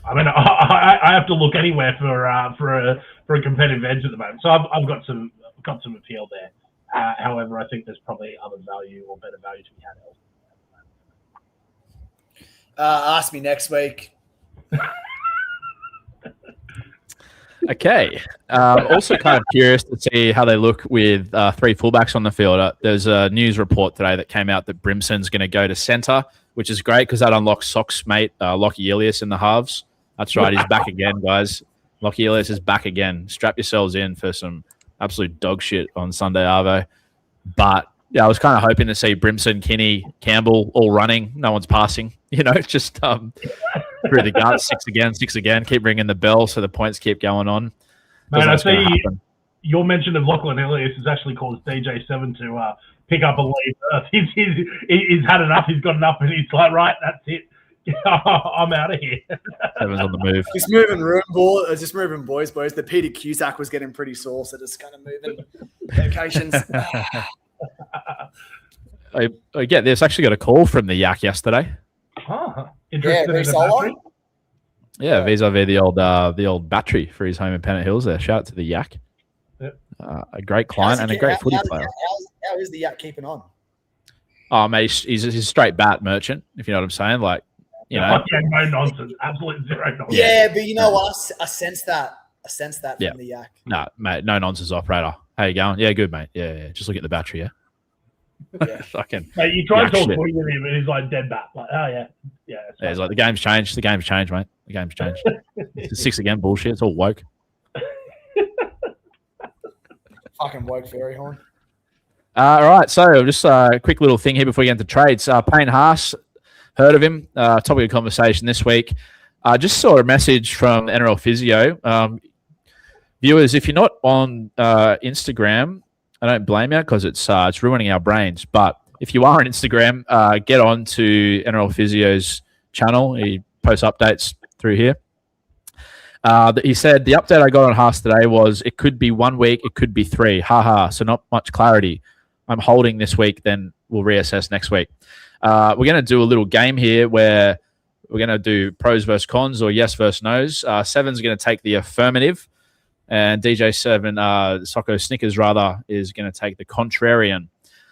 I mean, I have to look anywhere for a competitive edge at the moment. So I've got some appeal there. However, I think there's probably other value or better value to be had elsewhere. Ask me next week. Okay. Also kind of curious to see how they look with 3 fullbacks on the field. There's a news report today that came out that Brimson's going to go to centre, which is great because that unlocks Sock's mate, Lockie Ilias, in the halves. That's right. He's back again, guys. Lockie Ilias is back again. Strap yourselves in for some absolute dog shit on Sunday Arvo. But yeah, I was kind of hoping to see Brimson, Kinney, Campbell all running. No one's passing, just through the guts, 6 again. Keep ringing the bell so the points keep going on. Man, I see your mention of Lachlan Ilias has actually caused DJ7 to pick up a lead. He's had enough. He's got enough, and he's like, right, that's it. I'm out of here. Seven's on the move. Just moving boys. The Peter Cusack was getting pretty sore, so just kind of moving locations. I get this. Actually got a call from the Yak yesterday. Interested in solo? Yeah, vis-a-vis the old battery for his home in Pennant Hills there. Shout out to the Yak. Yep. A great client and a great footy player. How is the Yak keeping on? Oh, mate, he's a straight bat merchant, if you know what I'm saying. Like, no nonsense. Absolute zero nonsense. Yeah, but you know what? I sense that from the Yak. No, mate, no nonsense operator. How you going? Yeah, good, mate. Yeah. Just look at the battery, yeah? Yeah. Fucking. Mate, you try to talk footy with him, and he's like dead bat. Like, oh yeah. Yeah, he's like, the game's changed. The game's changed, mate. The game's changed. It's 6 again, bullshit. It's all woke. Fucking woke fairy horn. All right, so just a quick little thing here before we get into trades. Payne Haas, heard of him. Topic of conversation this week. Just saw a message from NRL Physio. Viewers, if you're not on Instagram, I don't blame you because it's ruining our brains. But if you are on Instagram, get on to NRL Physio's channel. He posts updates through here. He said, the update I got on Haas today was it could be 1 week, it could be 3. So not much clarity. I'm holding this week, then we'll reassess next week. We're going to do a little game here where we're going to do pros versus cons or yes versus no's. Seven's going to take the affirmative, and DJ7, Socco Snickers rather, is going to take the contrarian.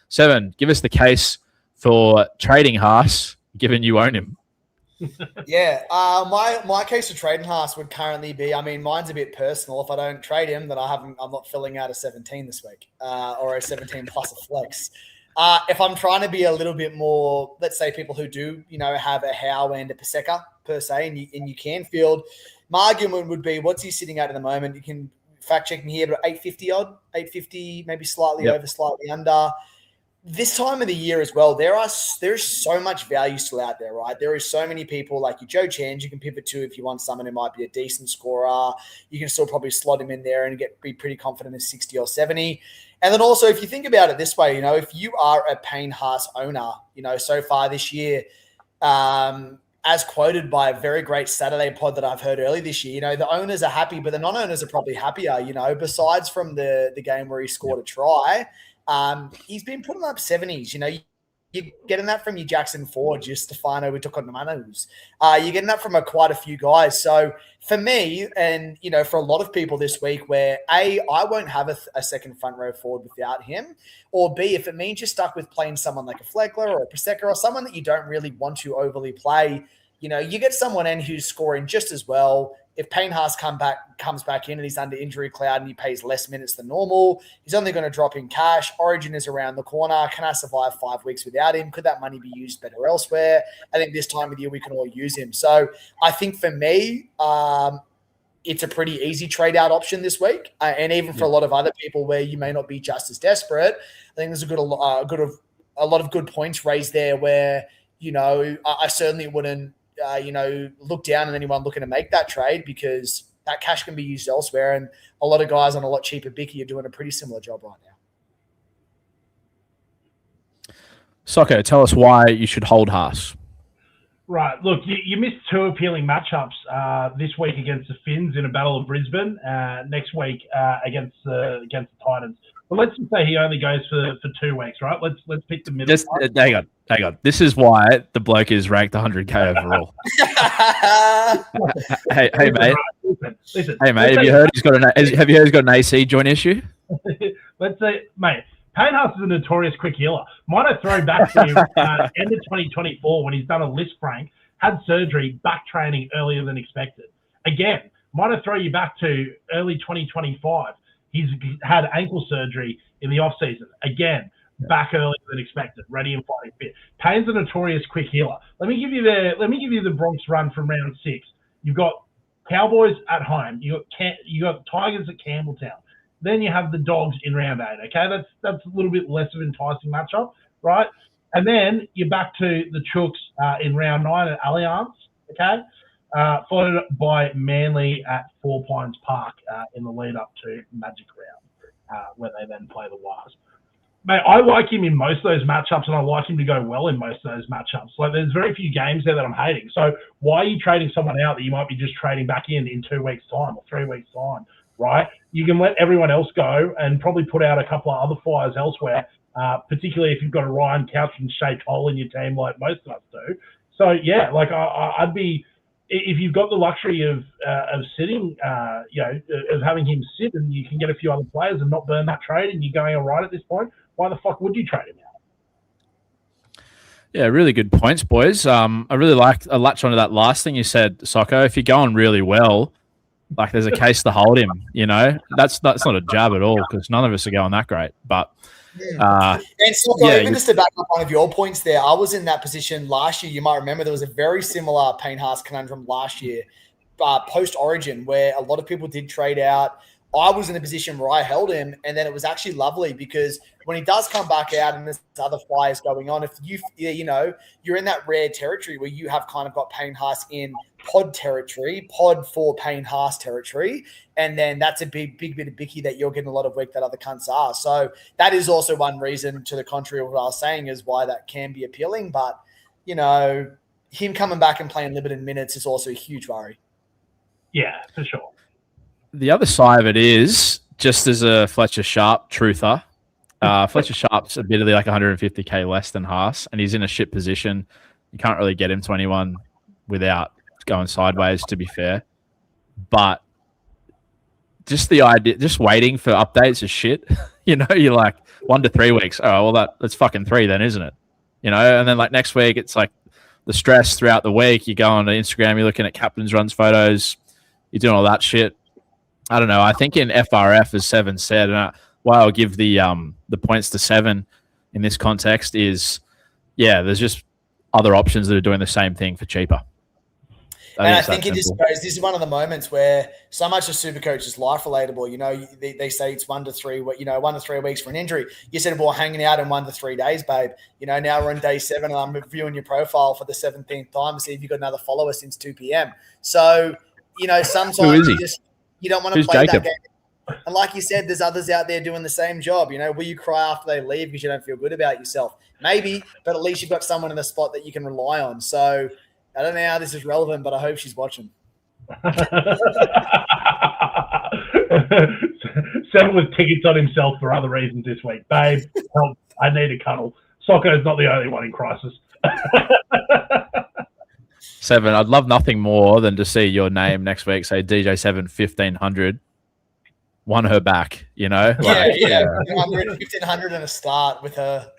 7, give us the case for trading Haas, given you own him. Yeah, my case for trading Haas would currently be, mine's a bit personal. If I don't trade him, then I'm not filling out a 17 this week, or a 17 plus a flex. If I'm trying to be a little bit more, let's say people who do, have a Howe and a Paseka per se, and you can field, my argument would be, what's he sitting at the moment? You can fact check me here, but 850 odd, 850, maybe slightly over, slightly under. This time of the year as well, there's so much value still out there, right? There is so many people like your Joe Chans you can pivot to if you want someone who might be a decent scorer. You can still probably slot him in there and be pretty confident in 60 or 70. And then also, if you think about it this way, if you are a Payne Haas owner, so far this year, as quoted by a very great Saturday pod that I've heard early this year, the owners are happy, but the non-owners are probably happier, besides from the game where he scored a try. He's been putting up 70s. You You're getting that from your Jackson Forge, your Stefano Utokonamanus. You're getting that from quite a few guys. So for me, and for a lot of people this week, where A, I won't have a second front row forward without him, or B, if it means you're stuck with playing someone like a Fleckler or a Prosecco or someone that you don't really want to overly play, you get someone in who's scoring just as well. If Payne Haas comes back in and he's under injury cloud and he plays less minutes than normal, he's only going to drop in cash. Origin is around the corner. Can I survive 5 weeks without him? Could that money be used better elsewhere? I think this time of year we can all use him. So I think for me, it's a pretty easy trade out option this week. And even for a lot of other people where you may not be just as desperate, I think there's a lot of good points raised there where, I certainly wouldn't, look down on anyone looking to make that trade because that cash can be used elsewhere. And a lot of guys on a lot cheaper Bicky are doing a pretty similar job right now. Socco, tell us why you should hold Haas. Right. Look, you missed 2 appealing matchups this week against the Finns in a Battle of Brisbane. Next week against the Titans. But let's just say he only goes for 2 weeks, right? Let's pick the middle. Hang on. This is why the bloke is ranked 100K overall. hey, mate. Listen. Hey, mate. Have you heard he's got an AC joint issue? Let's say, mate. Payne Haas is a notorious quick healer. Might I throw back to end of 2024 when he's done a list prank, had surgery, back training earlier than expected. Again, might I throw you back to early 2025. He's had ankle surgery in the off-season. Again, back earlier than expected, ready and fighting fit. Payne's a notorious quick healer. Let me give you the Bronx run from round 6. You've got Cowboys at home. You got Tigers at Campbelltown. Then you have the Dogs in round 8. Okay, that's a little bit less of an enticing matchup, right? And then you're back to the Chooks in round 9 at Allianz. Okay. Followed by Manly at Four Pines Park in the lead up to Magic Round, where they then play the Wars. Mate, I like him in most of those matchups, and I like him to go well in most of those matchups. Like, there's very few games there that I'm hating. So why are you trading someone out that you might be just trading back in 2 weeks' time or 3 weeks' time, right? You can let everyone else go and probably put out a couple of other fires elsewhere, particularly if you've got a Ryan Couch and Shea Toll in your team like most of us do. So, yeah, like I'd be – if you've got the luxury of sitting, of having him sit and you can get a few other players and not burn that trade and you're going all right at this point, why the fuck would you trade him out? Yeah, really good points, boys. I really liked a latch onto that last thing you said, Socco. If you're going really well, like there's a case to hold him, That's not a jab at all because none of us are going that great. But and Socco, even just to back up one of your points there, I was in that position last year. You might remember there was a very similar Payne Haas conundrum last year, post-Origin, where a lot of people did trade out. I was in a position where I held him, and then it was actually lovely because when he does come back out and there's other fires going on, if you're in that rare territory where you have kind of got Payne Haas in pod territory, pod for Payne Haas territory, and then that's a big bit of Bicky that you're getting a lot of week that other cunts are. So that is also one reason, to the contrary of what I was saying, is why that can be appealing. But, him coming back and playing limited minutes is also a huge worry. Yeah, for sure. The other side of it is, just as a Fletcher Sharp truther, Fletcher Sharp's admittedly like 150K less than Haas, and he's in a shit position. You can't really get him to anyone without going sideways, to be fair. But just the idea, just waiting for updates is shit. You're like 1 to 3 weeks. Oh, well, that's fucking 3 then, isn't it? And then like next week, it's like the stress throughout the week. You go on to Instagram, you're looking at captain's runs photos, you're doing all that shit. I don't know. I think in FRF, as Seven said, and why I'll give the points to Seven in this context is, there's just other options that are doing the same thing for cheaper. I think it just goes, this is one of the moments where so much of Supercoach is life relatable. They say it's 1 to 3, 1 to 3 weeks for an injury. You said, well, hanging out in 1 to 3 days, babe. Now we're on day 7 and I'm reviewing your profile for the 17th time to see if you've got another follower since 2 p.m. So, sometimes you don't want to play that game. And like you said, there's others out there doing the same job. Will you cry after they leave because you don't feel good about yourself? Maybe, but at least you've got someone in the spot that you can rely on. So I don't know how this is relevant, but I hope she's watching. Seven with tickets on himself for other reasons this week. Babe, help, I need a cuddle. Socco's not the only one in crisis. 7, I'd love nothing more than to see your name next week say DJ7 1500. Won her back, you know? Yeah. 1500 and a start with her.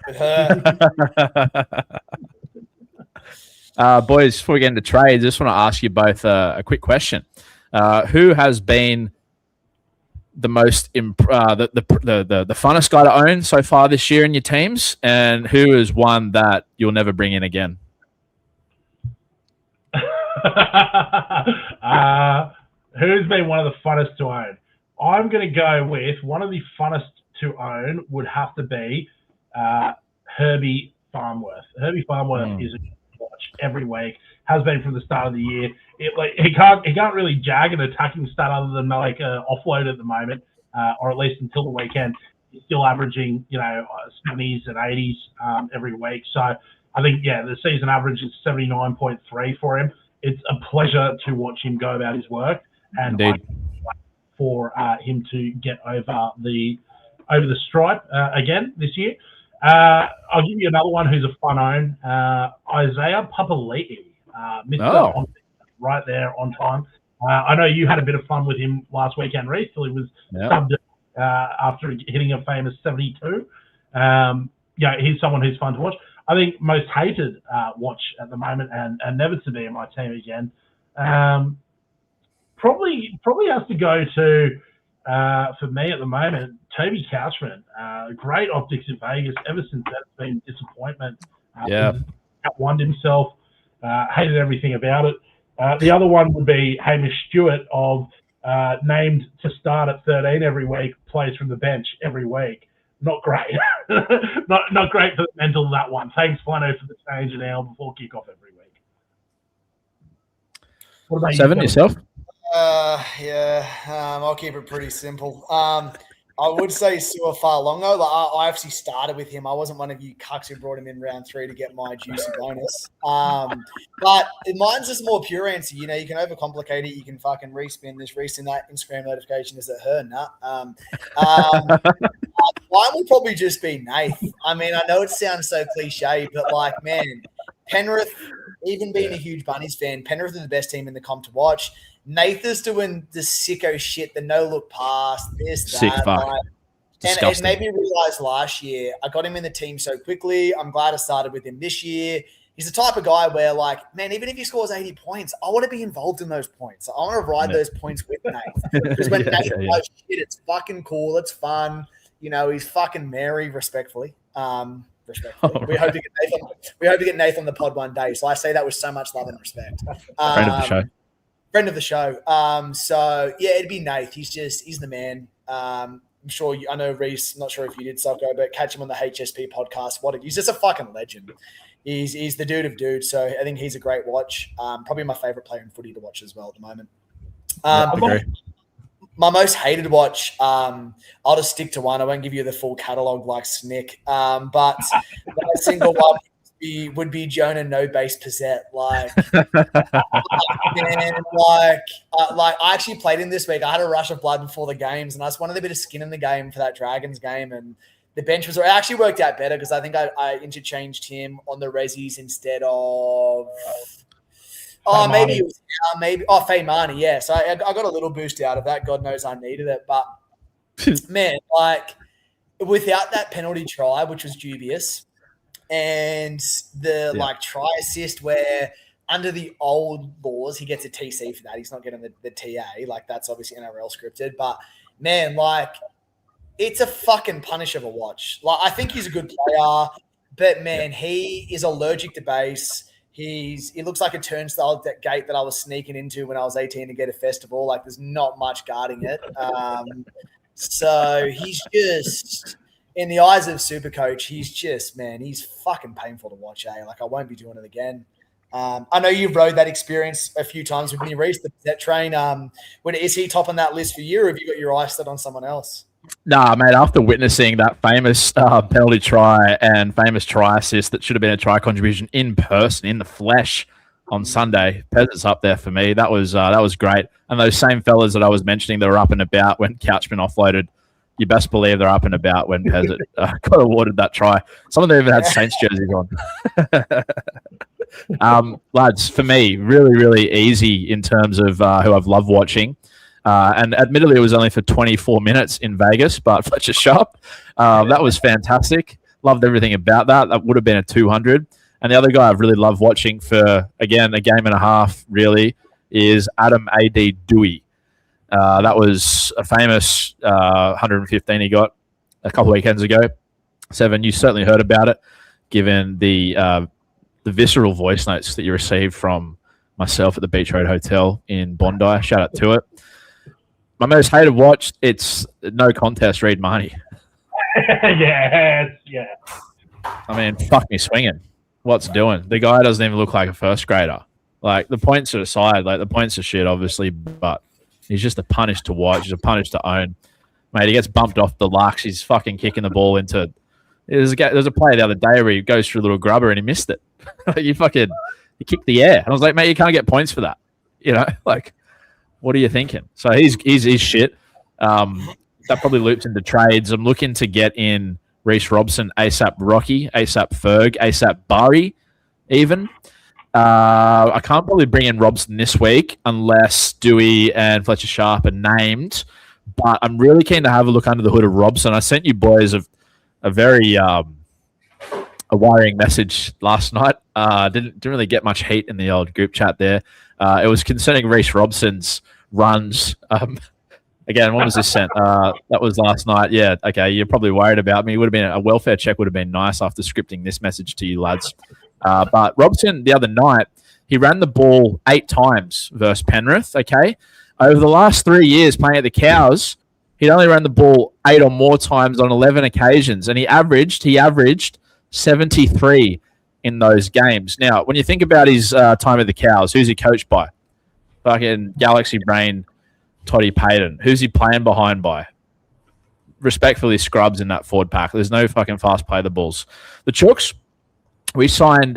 Boys, before we get into trades, I just want to ask you both a quick question. Who has been the most the funnest guy to own so far this year in your teams, and who is one that you'll never bring in again? Who's been one of the funnest to own? I'm going to go with one of the funnest to own would have to be Herbie Farmworth. Herbie Farmworth is a watch every week, has been from the start of the year. He can't really jag an attacking stat other than like offload at the moment, or at least until the weekend. He's still averaging 70s and 80s every week. So I think the season average is 79.3 for him. It's a pleasure to watch him go about his work, and for him to get over the stripe again this year. I'll give you another one who's a fun own, Isaiah Papali'i, Mr. Right there on time. I know you had a bit of fun with him last weekend, Reece, till he was subbed after hitting a famous 72. He's someone who's fun to watch. I think most hated watch at the moment, and never to be in my team again. Probably has to go to, for me at the moment, Toby Couchman. Great optics in Vegas. Ever since that's been disappointment. Outwon himself. Hated everything about it. The other one would be Hamish Stewart, named to start at 13 every week, plays from the bench every week. Not great. not great for the mental of that one. Thanks, Flano, for the change an hour before kickoff every week. What about 7 yourself? I'll keep it pretty simple. I would say Sua Farlongo. I actually started with him. I wasn't one of you cucks who brought him in round 3 to get my juicy bonus. But mine's just a more pure answer. You can overcomplicate it. You can fucking respin this, resend that. Instagram notification is at her. Mine would probably just be Nath. I mean, I know it sounds so cliche, but man, Penrith, even being a huge Bunnies fan, Penrith is the best team in the comp to watch. Nath is doing the sicko shit, the no-look pass, this, Sick that. fuck. And it made me realize last year, I got him in the team so quickly. I'm glad I started with him this year. He's the type of guy where, even if he scores 80 points, I want to be involved in those points. I want to ride those points with Nath. Because when Nath does shit, it's fucking cool. It's fun. He's fucking Mary, respectfully. Respectfully. We hope to get Nath on the pod one day. So I say that with so much love and respect. Friend of the show. It'd be Nath. He's the man. I'm sure I know Reece, not sure if you did, Socco, but catch him on the HSP podcast. He's just a fucking legend. He's the dude of dudes. So I think he's a great watch. Probably my favorite player in footy to watch as well at the moment. My most hated watch, I'll just stick to one. I won't give you the full catalogue like Snick. But my single one would be Jonah No Base Pizzette. I actually played him this week. I had a rush of blood before the games, and I just wanted a bit of skin in the game for that Dragons game. And the bench it actually worked out better because I think I interchanged him on the Rezzies instead of Faye Marnie, yeah. So I got a little boost out of that. God knows I needed it. But man, without that penalty try, which was dubious, and the try assist where under the old laws he gets a TC for that. He's not getting the TA. That's obviously NRL scripted. But man, it's a fucking punish of a watch. I think he's a good player, but man, he is allergic to base. He looks like a turnstile gate that I was sneaking into when I was 18 to get a festival. There's not much guarding it. So he's just, in the eyes of Supercoach, he's fucking painful to watch, eh? I won't be doing it again. I know you've rode that experience a few times with me, Reece, that train. Is he top on that list for you, or have you got your eyes set on someone else? Nah, mate, after witnessing that famous penalty try and famous try assist that should have been a try contribution in person, in the flesh on Sunday, Peasant's up there for me. That was great. And those same fellas that I was mentioning that were up and about when Couchman offloaded you best believe they're up and about when Pez got awarded that try. Some of them even had Saints jerseys on. Lads, for me, really, really easy in terms of who I've loved watching. And admittedly, it was only for 24 minutes in Vegas, but Fletcher Sharp, that was fantastic. Loved everything about that. That would have been a 200. And the other guy I've really loved watching for, again, a game and a half, really, is Adam A.D. Dewey. That was a famous 115 he got a couple of weekends ago. Seven, you certainly heard about it, given the visceral voice notes that you received from myself at the Beach Road Hotel in Bondi. Shout out to it. My most hated watch, it's no contest, Reed Marnie. Yeah. I mean, fuck me swinging. What's doing? The guy doesn't even look like a first grader. Like, the points are aside, like, the points are shit, obviously, but he's just a punish to watch. He's a punish to own. Mate, he gets bumped off the Lux. He's fucking kicking the ball into... There's a play the other day where he goes through a little grubber and he missed it. You kicked the air. And I was like, mate, you can't get points for that. You know, like, what are you thinking? So he's shit. That probably loops into trades. I'm looking to get in Reece Robson, ASAP Rocky, ASAP Ferg, ASAP Barry, even. I can't probably bring in Robson this week unless Dewey and Fletcher Sharp are named. But I'm really keen to have a look under the hood of Robson. I sent you boys a very a worrying message last night. Didn't really get much heat in the old group chat there. It was concerning Reece Robson's runs. Again, what was this sent? That was last night. Yeah, okay, you're probably worried about me. Would have been a welfare check would have been nice after scripting this message to you lads. But Robson, the other night, he ran the ball 8 times versus Penrith, okay? Over the last 3 years playing at the Cows, he'd only ran the ball 8 or more times on 11 occasions, and he averaged 73 in those games. Now, when you think about his time at the Cows, who's he coached by? Fucking Galaxy Brain, Toddy Payton. Who's he playing behind by? Respectfully, scrubs in that forward pack. There's no fucking fast play the balls. The Chooks, we signed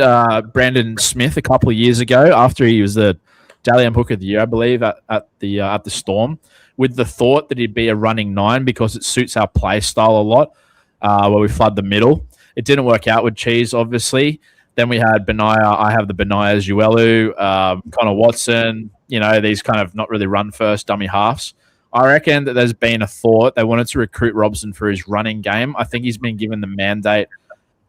Brandon Smith a couple of years ago after he was the Dally M Hooker of the Year, I believe, at the Storm, with the thought that he'd be a running 9 because it suits our play style a lot, where we flood the middle. It didn't work out with Cheese, obviously. Then we had Benaya. I have the Benaya Zuelu, Connor Watson, these kind of not really run-first dummy halves. I reckon that there's been a thought. They wanted to recruit Robson for his running game. I think he's been given the mandate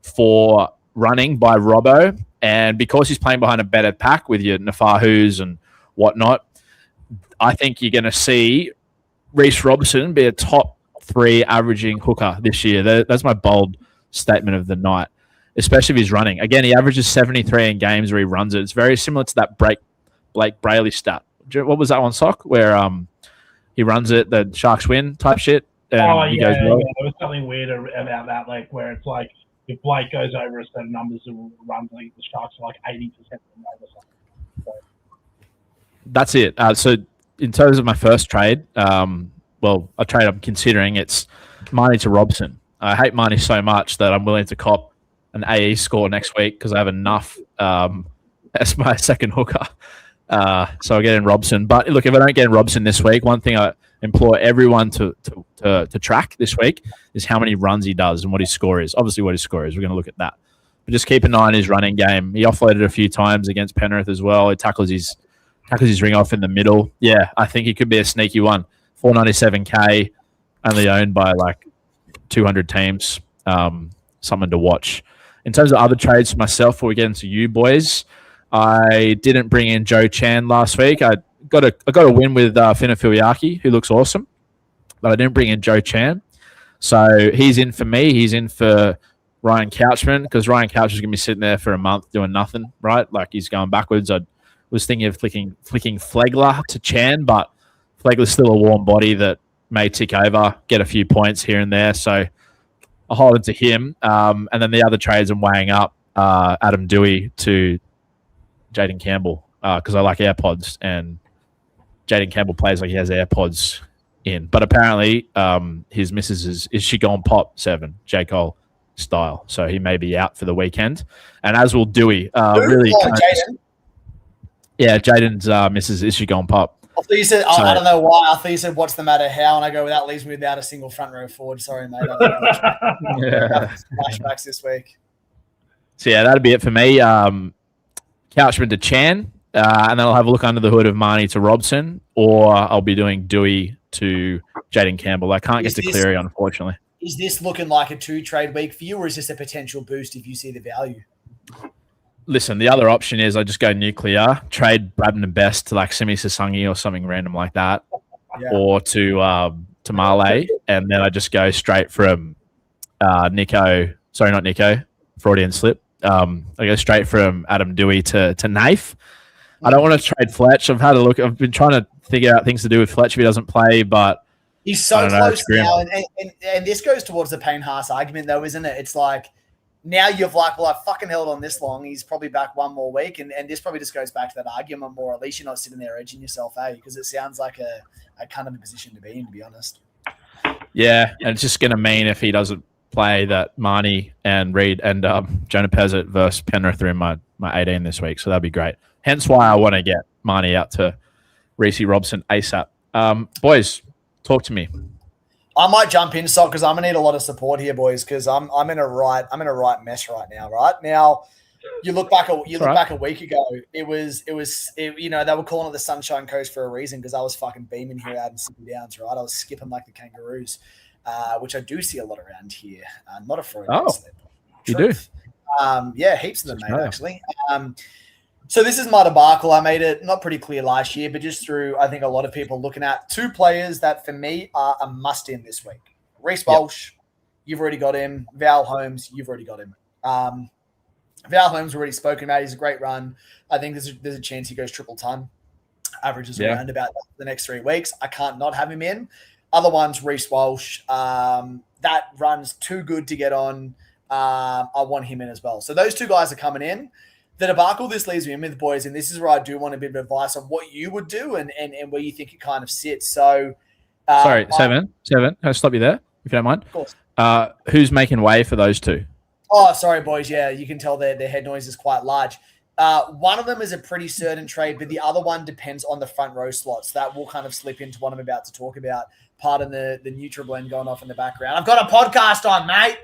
for running by Robbo. And because he's playing behind a better pack with your Nafahus and whatnot, I think you're going to see Reece Robson be a top 3 averaging hooker this year. That's my bold statement of the night, especially if he's running. Again, he averages 73 in games where he runs it. It's very similar to that Blake Brayley stat. What was that one, Sock? Where he runs it, the Sharks win type shit. And he goes, well. Yeah. There was something weird about that, like where it's like if Blake goes over a certain numbers of runs, like the Sharks are like 80% of them over something. So. That's it. So in terms of my first trade, a trade I'm considering, it's Marnie to Robson. I hate Marnie so much that I'm willing to cop an AE score next week because I have enough as my second hooker. So I'll get in Robson. But look, if I don't get in Robson this week, one thing I implore everyone to track this week is how many runs he does and what his score is. Obviously, what his score is. We're going to look at that. But just keep an eye on his running game. He offloaded a few times against Penrith as well. He tackles his ring off in the middle. Yeah, I think he could be a sneaky one. 497K, only owned by like 200 teams. Something to watch. In terms of other trades for myself, before we get into you boys, I didn't bring in Joe Chan last week. I got a win with Fina Filiaki, who looks awesome, but I didn't bring in Joe Chan. So he's in for me. He's in for Ryan Couchman because Ryan Couchman's going to be sitting there for a month doing nothing, right? Like he's going backwards. I was thinking of flicking Flegler to Chan, but Flegler's still a warm body that may tick over, get a few points here and there. So I'll hold it to him. And then the other trades I'm weighing up, Adam Dewey to Jaden Campbell because I like AirPods and Jaden Campbell plays like he has AirPods in. But apparently his missus is she gone pop 7, J. Cole style. So he may be out for the weekend. And as will Dewey. Really, Jaden. Yeah, Jaden's missus is she gone pop. I thought you said, I don't know why. I thought you said, what's the matter, how? And I go, well, that leaves me without a single front row forward. Sorry, mate. Flashbacks this week. So, yeah, that'd be it for me. Couchman to Chan, and then I'll have a look under the hood of Marnie to Robson, or I'll be doing Dewey to Jaden Campbell. I can't get to Cleary, unfortunately. Is this looking like a 2-trade week for you, or is this a potential boost if you see the value? Listen, the other option is I just go nuclear, trade Bradman and Best to like Simi Sasangi or something random like that, or to Marley, and then I just go straight from Nico. Sorry, not Nico. Freudian slip. I go straight from Adam Dewey to Naif. I don't want to trade Fletch. I've had a look. I've been trying to figure out things to do with Fletch if he doesn't play, but he's so close now. And this goes towards the Payne Haas argument, though, isn't it? It's like now you've like, well, I've fucking held on this long. He's probably back one more week. And this probably just goes back to that argument more. At least you're not sitting there edging yourself, Because it sounds like a kind of a position to be in, to be honest. Yeah, and it's just going to mean if he doesn't play that Marnie and Reed and Jonah Pezzett versus Penrith are in my 18 this week. So that'd be great. Hence why I want to get Marnie out to Reece Robson ASAP. Boys, talk to me. I might jump in, Sock, because I'm gonna need a lot of support here, boys, because I'm in a right mess right now. Right now, you look back a week ago. It was they were calling it the Sunshine Coast for a reason because I was fucking beaming here out in Sydney Downs. Right, I was skipping like the kangaroos, which I do see a lot around here. Not a Freud. You do? Yeah, heaps of them, mate. Actually. So this is my debacle. I made it not pretty clear last year, but just through, I think, a lot of people looking at two players that, for me, are a must-in this week. Reece Walsh, you've already got him. Val Holmes, you've already got him. Val Holmes already spoken about. He's a great run. I think there's a chance he goes triple ton. Averages around about the next 3 weeks. I can't not have him in. Other ones, Reece Walsh. That run's too good to get on. I want him in as well. So those two guys are coming in. The debacle this leaves me in with, boys, and this is where I do want a bit of advice on what you would do and where you think it kind of sits. So, sorry, Seven. I'll stop you there, if you don't mind. Of course. Who's making way for those two? Oh, sorry, boys. Yeah, you can tell their head noise is quite large. One of them is a pretty certain trade, but the other one depends on the front row slots. That will kind of slip into what I'm about to talk about. Pardon the NutriBlend going off in the background. I've got a podcast on, mate.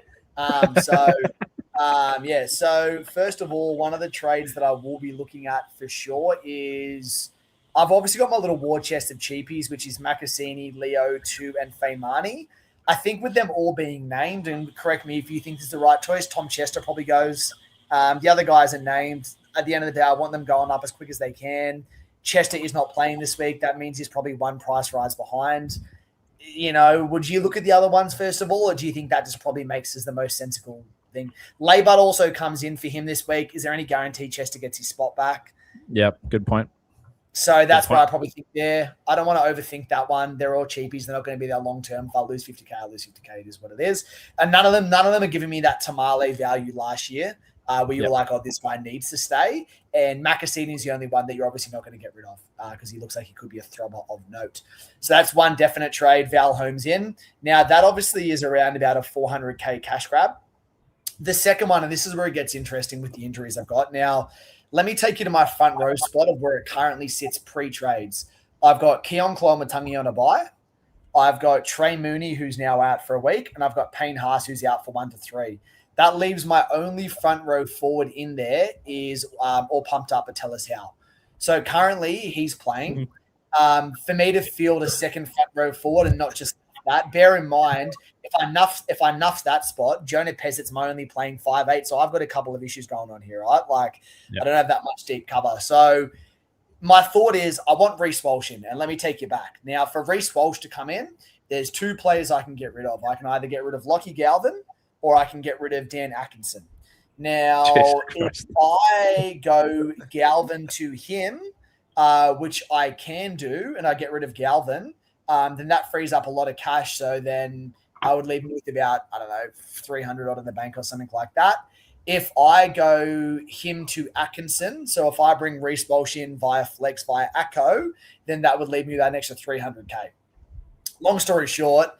So first of all, one of the trades that I will be looking at for sure is I've obviously got my little war chest of cheapies, which is Makasini, Leo, Tu, and Faymani. I think with them all being named, and correct me if you think this is the right choice, Tom Chester probably goes. The other guys are named. At the end of the day, I want them going up as quick as they can. Chester is not playing this week. That means he's probably one price rise behind. Would you look at the other ones first of all, or do you think that just probably makes us the most sensible thing? Laybud also comes in for him this week. Is there any guarantee Chester gets his spot back? Yep, good point. So that's what I probably think there. I don't want to overthink that one. They're all cheapies. They're not going to be there long term. If I lose 50K, I lose 50K. It is what it is. And none of them are giving me that Tamale value last year where you were like, oh, this guy needs to stay. And Makasini is the only one that you're obviously not going to get rid of because he looks like he could be a throbber of note. So that's one definite trade. Val Holmes in. Now, that obviously is around about a 400K cash grab. The second one, and this is where it gets interesting with the injuries I've got. Now, let me take you to my front row spot of where it currently sits pre-trades. I've got Keon Klomatungi on a bye. I've got Trey Mooney, who's now out for a week, and I've got Payne Haas, who's out for 1 to 3. That leaves my only front row forward in there is all pumped up, but tell us how. So currently he's playing. For me to field a second front row forward and not just that, bear in mind, if I nuffs that spot, Jonah Pezzett's my only playing 5'8", so I've got a couple of issues going on here, right? I don't have that much deep cover. So my thought is I want Reece Walsh in, and let me take you back. Now, for Reece Walsh to come in, there's two players I can get rid of. I can either get rid of Lockie Galvin or I can get rid of Dan Atkinson. Now, if I go Galvin to him, which I can do, and I get rid of Galvin, then that frees up a lot of cash. So then I would leave him with about, 300 odd in the bank or something like that. If I go him to Atkinson, so if I bring Reece Walsh in via flex, via Acco, then that would leave me with an extra 300K. Long story short,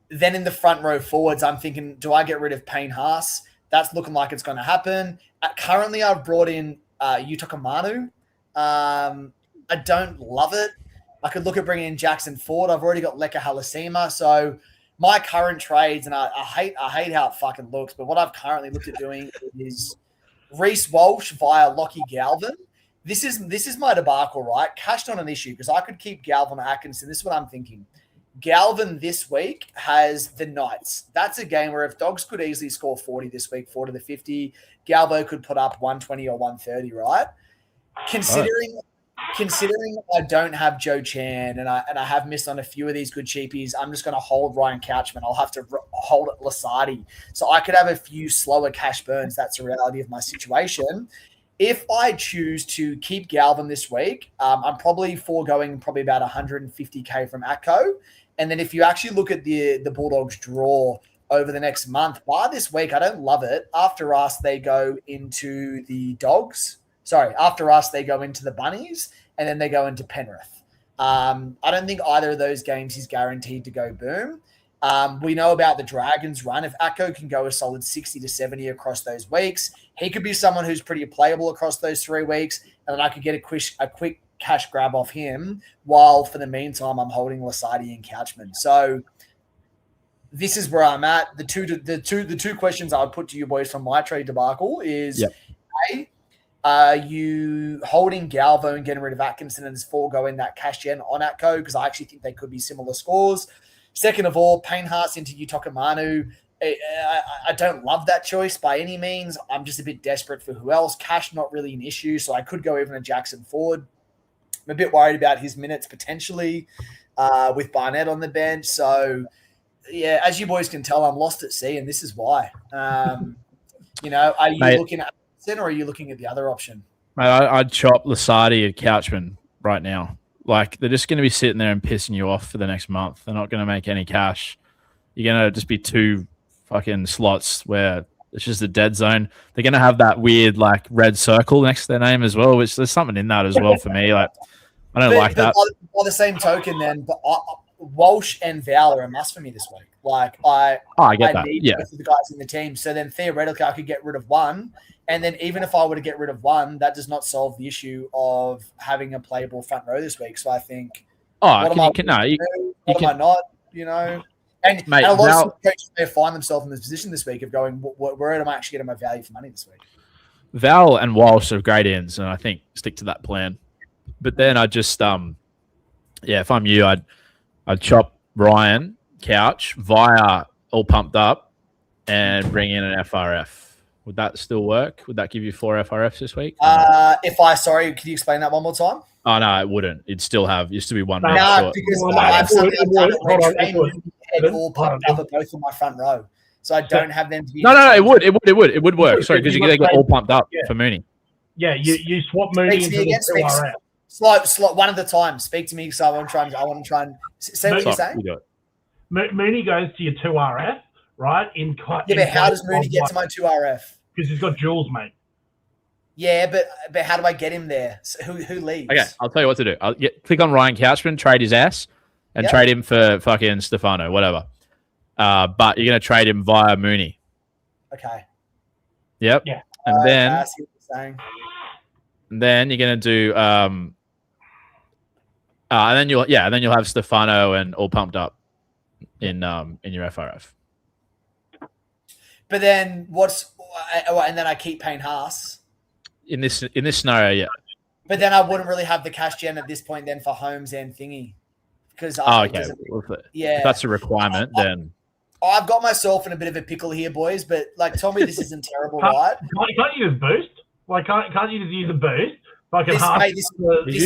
then in the front row forwards, I'm thinking, do I get rid of Payne Haas? That's looking like it's going to happen. Currently, I've brought in Utaka Manu. I don't love it. I could look at bringing in Jackson Ford. I've already got Leka Halasima. So my current trades, and I hate how it fucking looks, but what I've currently looked at doing is Reece Walsh via Lockie Galvin. This is my debacle, right? Cashed on an issue because I could keep Galvin or Atkinson. This is what I'm thinking. Galvin this week has the Knights. That's a game where if Dogs could easily score 40 this week, 4 to the 50, Galvo could put up 120 or 130, right? Considering I don't have Joe Chan and I have missed on a few of these good cheapies, I'm just going to hold Ryan Couchman. I'll have to hold Lasardi. So I could have a few slower cash burns. That's the reality of my situation. If I choose to keep Galvin this week, I'm probably foregoing about 150K from Atco. And then if you actually look at the Bulldogs draw over the next month, by this week, I don't love it. After us, they go into the Dogs. Sorry, after us, they go into the Bunnies, and then they go into Penrith. I don't think either of those games is guaranteed to go boom. We know about the Dragons run. If Atco can go a solid 60 to 70 across those weeks, he could be someone who's pretty playable across those 3 weeks, and then I could get a quick cash grab off him, while for the meantime, I'm holding Lasardi and Couchman. So this is where I'm at. The two questions I would put to you boys from my trade debacle is, A, are you holding Galvo and getting rid of Atkinson and foregoing that cash gen on Atco? Because I actually think they could be similar scores. Second of all, Payne Haas into Utoka Manu. I don't love that choice by any means. I'm just a bit desperate for who else. Cash not really an issue, so I could go even a Jackson Ford. I'm a bit worried about his minutes potentially with Barnett on the bench. So, yeah, as you boys can tell, I'm lost at sea, and this is why. Are you looking at Atkinson or are you looking at the other option? Mate, I'd chop Lasardi and Couchman right now. Like, they're just going to be sitting there and pissing you off for the next month. They're not going to make any cash. You're going to just be 2 fucking slots where it's just a dead zone. They're going to have that weird, like, red circle next to their name as well, which there's something in that as well for me. Like, I don't like that. By the same token, then, Walsh and Val are a must for me this week. Like, I get that. Need both of the guys in the team. So then theoretically, I could get rid of one. And then even if I were to get rid of one, that does not solve the issue of having a playable front row this week. So I think, what am I not? You know, and a lot of coaches may find themselves in this position this week of going, where am I actually getting my value for money this week? Val and Walsh are great ends, and I think stick to that plan. But then I just, if I'm you, I'd chop Ryan Couch via All Pumped Up and bring in an FRF. Would that still work? Would that give you 4 FRFs this week? Sorry, could you explain that one more time? Oh, no, it wouldn't. It'd still be 1 man short. Because I've all pumped up at both of my front row. So I don't have them to be... No, it would work. Sorry, because they got all pumped up for Mooney. Yeah, you swap Mooney into the 2RF. Slot one at a time. Speak to me because I want to try and say what you're saying. Mooney goes to your 2RF. Right? But how does Mooney get to my 2RF? Because he's got Jules, mate. Yeah, but how do I get him there? So who leaves? Okay, I'll tell you what to do. Click on Ryan Couchman, trade his ass, and trade him for fucking Stefano, whatever. But you're going to trade him via Mooney. Okay. Yep. Yeah. And then, I see what you're saying. And then you're going to do, and then you'll have Stefano and All Pumped Up in your FRF. But then and then I keep Payne Haas. In this scenario, yeah. But then I wouldn't really have the cash gen at this point then for Holmes and Thingy. Because if that's a requirement, then I've got myself in a bit of a pickle here, boys. But like, tell me this isn't terrible, right? Can't you just boost? Like, can't you just use a boost? Like, this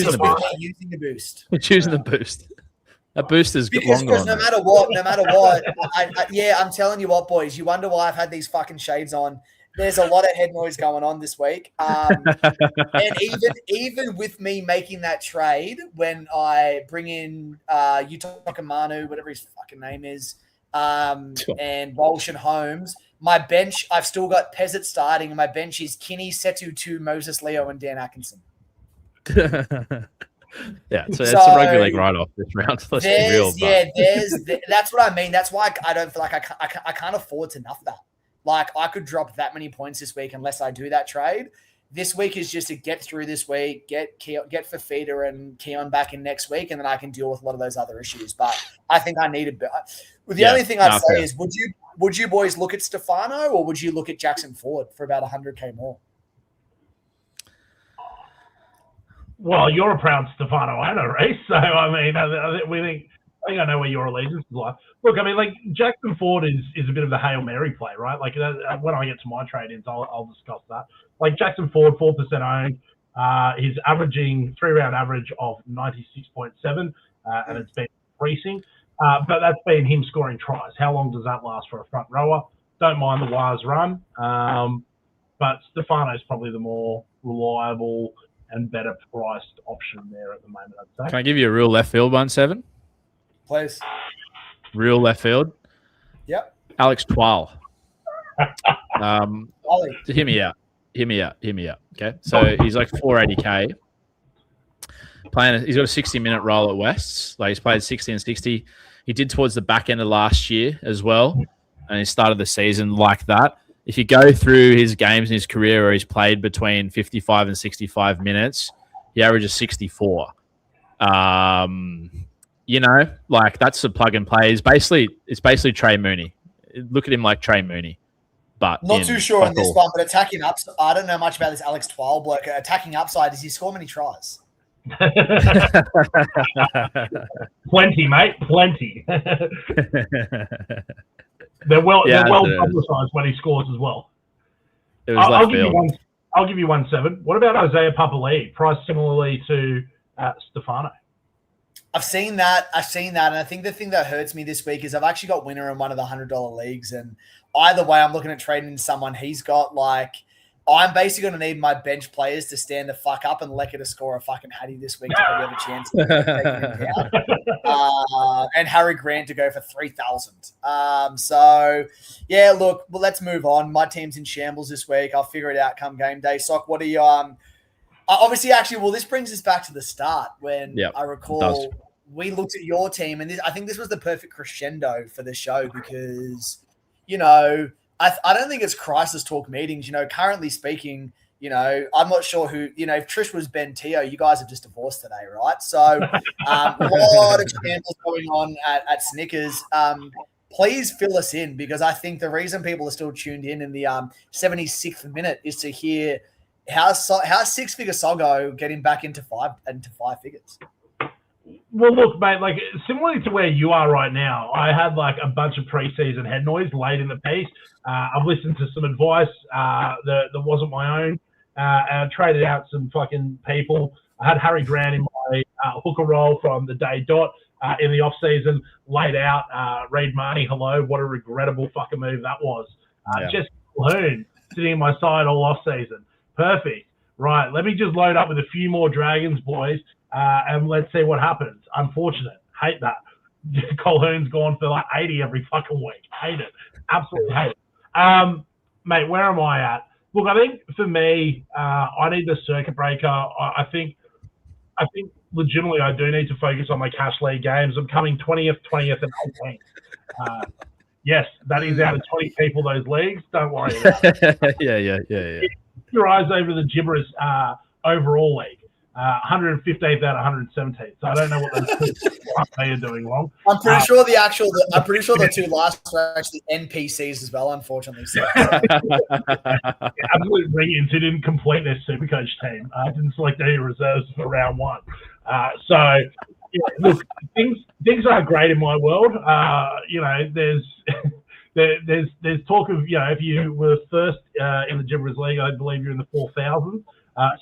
is with me using the boost. It's using the boost. That boost is long gone. No matter what, I'm telling you what, boys. You wonder why I've had these fucking shades on. There's a lot of head noise going on this week, and even with me making that trade, when I bring in Utoka Manu, whatever his fucking name is, and Walsh and Holmes, my bench, I've still got Pezzett starting, and my bench is Kinney, Setu, 2, Moses, Leo, and Dan Atkinson. Yeah, so it's a rugby league write-off this round. Let's be real. That's what I mean. That's why I don't feel like I can't afford to nuff that. Like, I could drop that many points this week unless I do that trade. This week is just to get through this week, get Fafita and Keon back in next week, and then I can deal with a lot of those other issues. But I think I need a bit. The only thing I'd say is, would you boys look at Stefano, or would you look at Jackson Ford for about 100K more? Well, you're a proud Stefano owner, right? So I mean, I think I know where your allegiance is like. Look, I mean, like Jackson Ford is a bit of the Hail Mary play, right? Like when I get to my trade-ins, I'll discuss that. Like Jackson Ford, 4% owned. He's averaging 3-round average of 96.7, and it's been increasing. But that's been him scoring tries. How long does that last for a front rower? Don't mind the wires run, but Stefano's probably the more reliable and better priced option there at the moment, I'd say. Can I give you a real left field one, Seven? Please. Real left field? Yep. Alex Twal. Ollie. Hear me out. Okay. So he's like 480K. He's got a 60-minute role at Wests. Like he's played 60 and 60. He did towards the back end of last year as well. And he started the season like that. If you go through his games in his career where he's played between 55 and 65 minutes, he averages 64. You know, like that's a plug and play. It's basically Trey Mooney. Look at him like Trey Mooney. But not too sure on this one, but attacking up. I don't know much about this Alex Twal bloke. Attacking upside, does he score many tries? Plenty, mate. Plenty. They're well publicized when he scores as well. I'll give you 1.7. What about Isaiah Papali'i, priced similarly to Stefano? I've seen that, and I think the thing that hurts me this week is I've actually got winner in one of the $100 leagues, and either way, I'm looking at trading in someone. He's got I'm basically going to need my bench players to stand the fuck up and Lecker to score a fucking Hattie this week to probably have a chance to take him down. And Harry Grant to go for 3,000. So, yeah, look, well, let's move on. My team's in shambles this week. I'll figure it out come game day. Sock, what are you obviously, actually, well, this brings us back to the start when I recall we looked at your team, and I think this was the perfect crescendo for the show because, you know, I don't think it's crisis talk meetings. You know, currently speaking, you know, I'm not sure who, you know, if Trish was Ben Teo, you guys have just divorced today, right? So a lot of scandals going on at Snickers. Please fill us in because I think the reason people are still tuned in the 76th minute is to hear how six-figure Soggo getting back into five figures. Well, look, mate, like similarly to where you are right now, I had like a bunch of preseason head noise late in the piece. I've listened to some advice that wasn't my own, and I traded out some fucking people. I had Harry Grant in my hooker role from the day dot in the off season, laid out. Reid Marnie, hello, what a regrettable fucking move that was. Just Calhoun sitting in my side all off season, perfect. Right, let me just load up with a few more Dragons, boys. And let's see what happens. Unfortunate. Hate that. Colhoun's gone for like 80 every fucking week. Hate it. Absolutely hate it. Mate, where am I at? Look, I think for me, I need the circuit breaker. I think legitimately I do need to focus on my cash league games. I'm coming 20th, and 18th. Yes, that is out of 20 people, those leagues. Don't worry about it. Yeah. Keep your eyes over the Gibbers overall league. 115th out of 117th. So I don't know what they are doing wrong. I'm pretty sure the two last were actually NPCs as well, unfortunately. So. Absolute ring-ins who didn't complete their Supercoach team. Didn't select any reserves for round one. Look, things are great in my world. You know, there's talk of, you know, if you were first in the Gibbers League, I believe you're in the 4,000.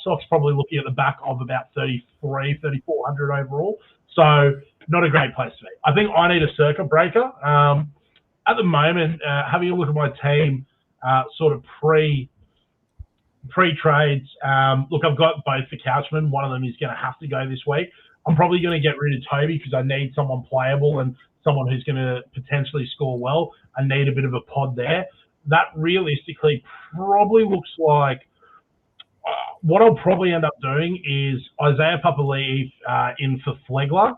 Sock's probably looking at the back of about 3,400 overall. So not a great place to be. I think I need a circuit breaker. At the moment, having a look at my team, sort of pre-trades, look, I've got both for Couchman. One of them is going to have to go this week. I'm probably going to get rid of Toby because I need someone playable and someone who's going to potentially score well. I need a bit of a pod there. That realistically probably looks like what I'll probably end up doing is Isaiah Papali'i in for Flegler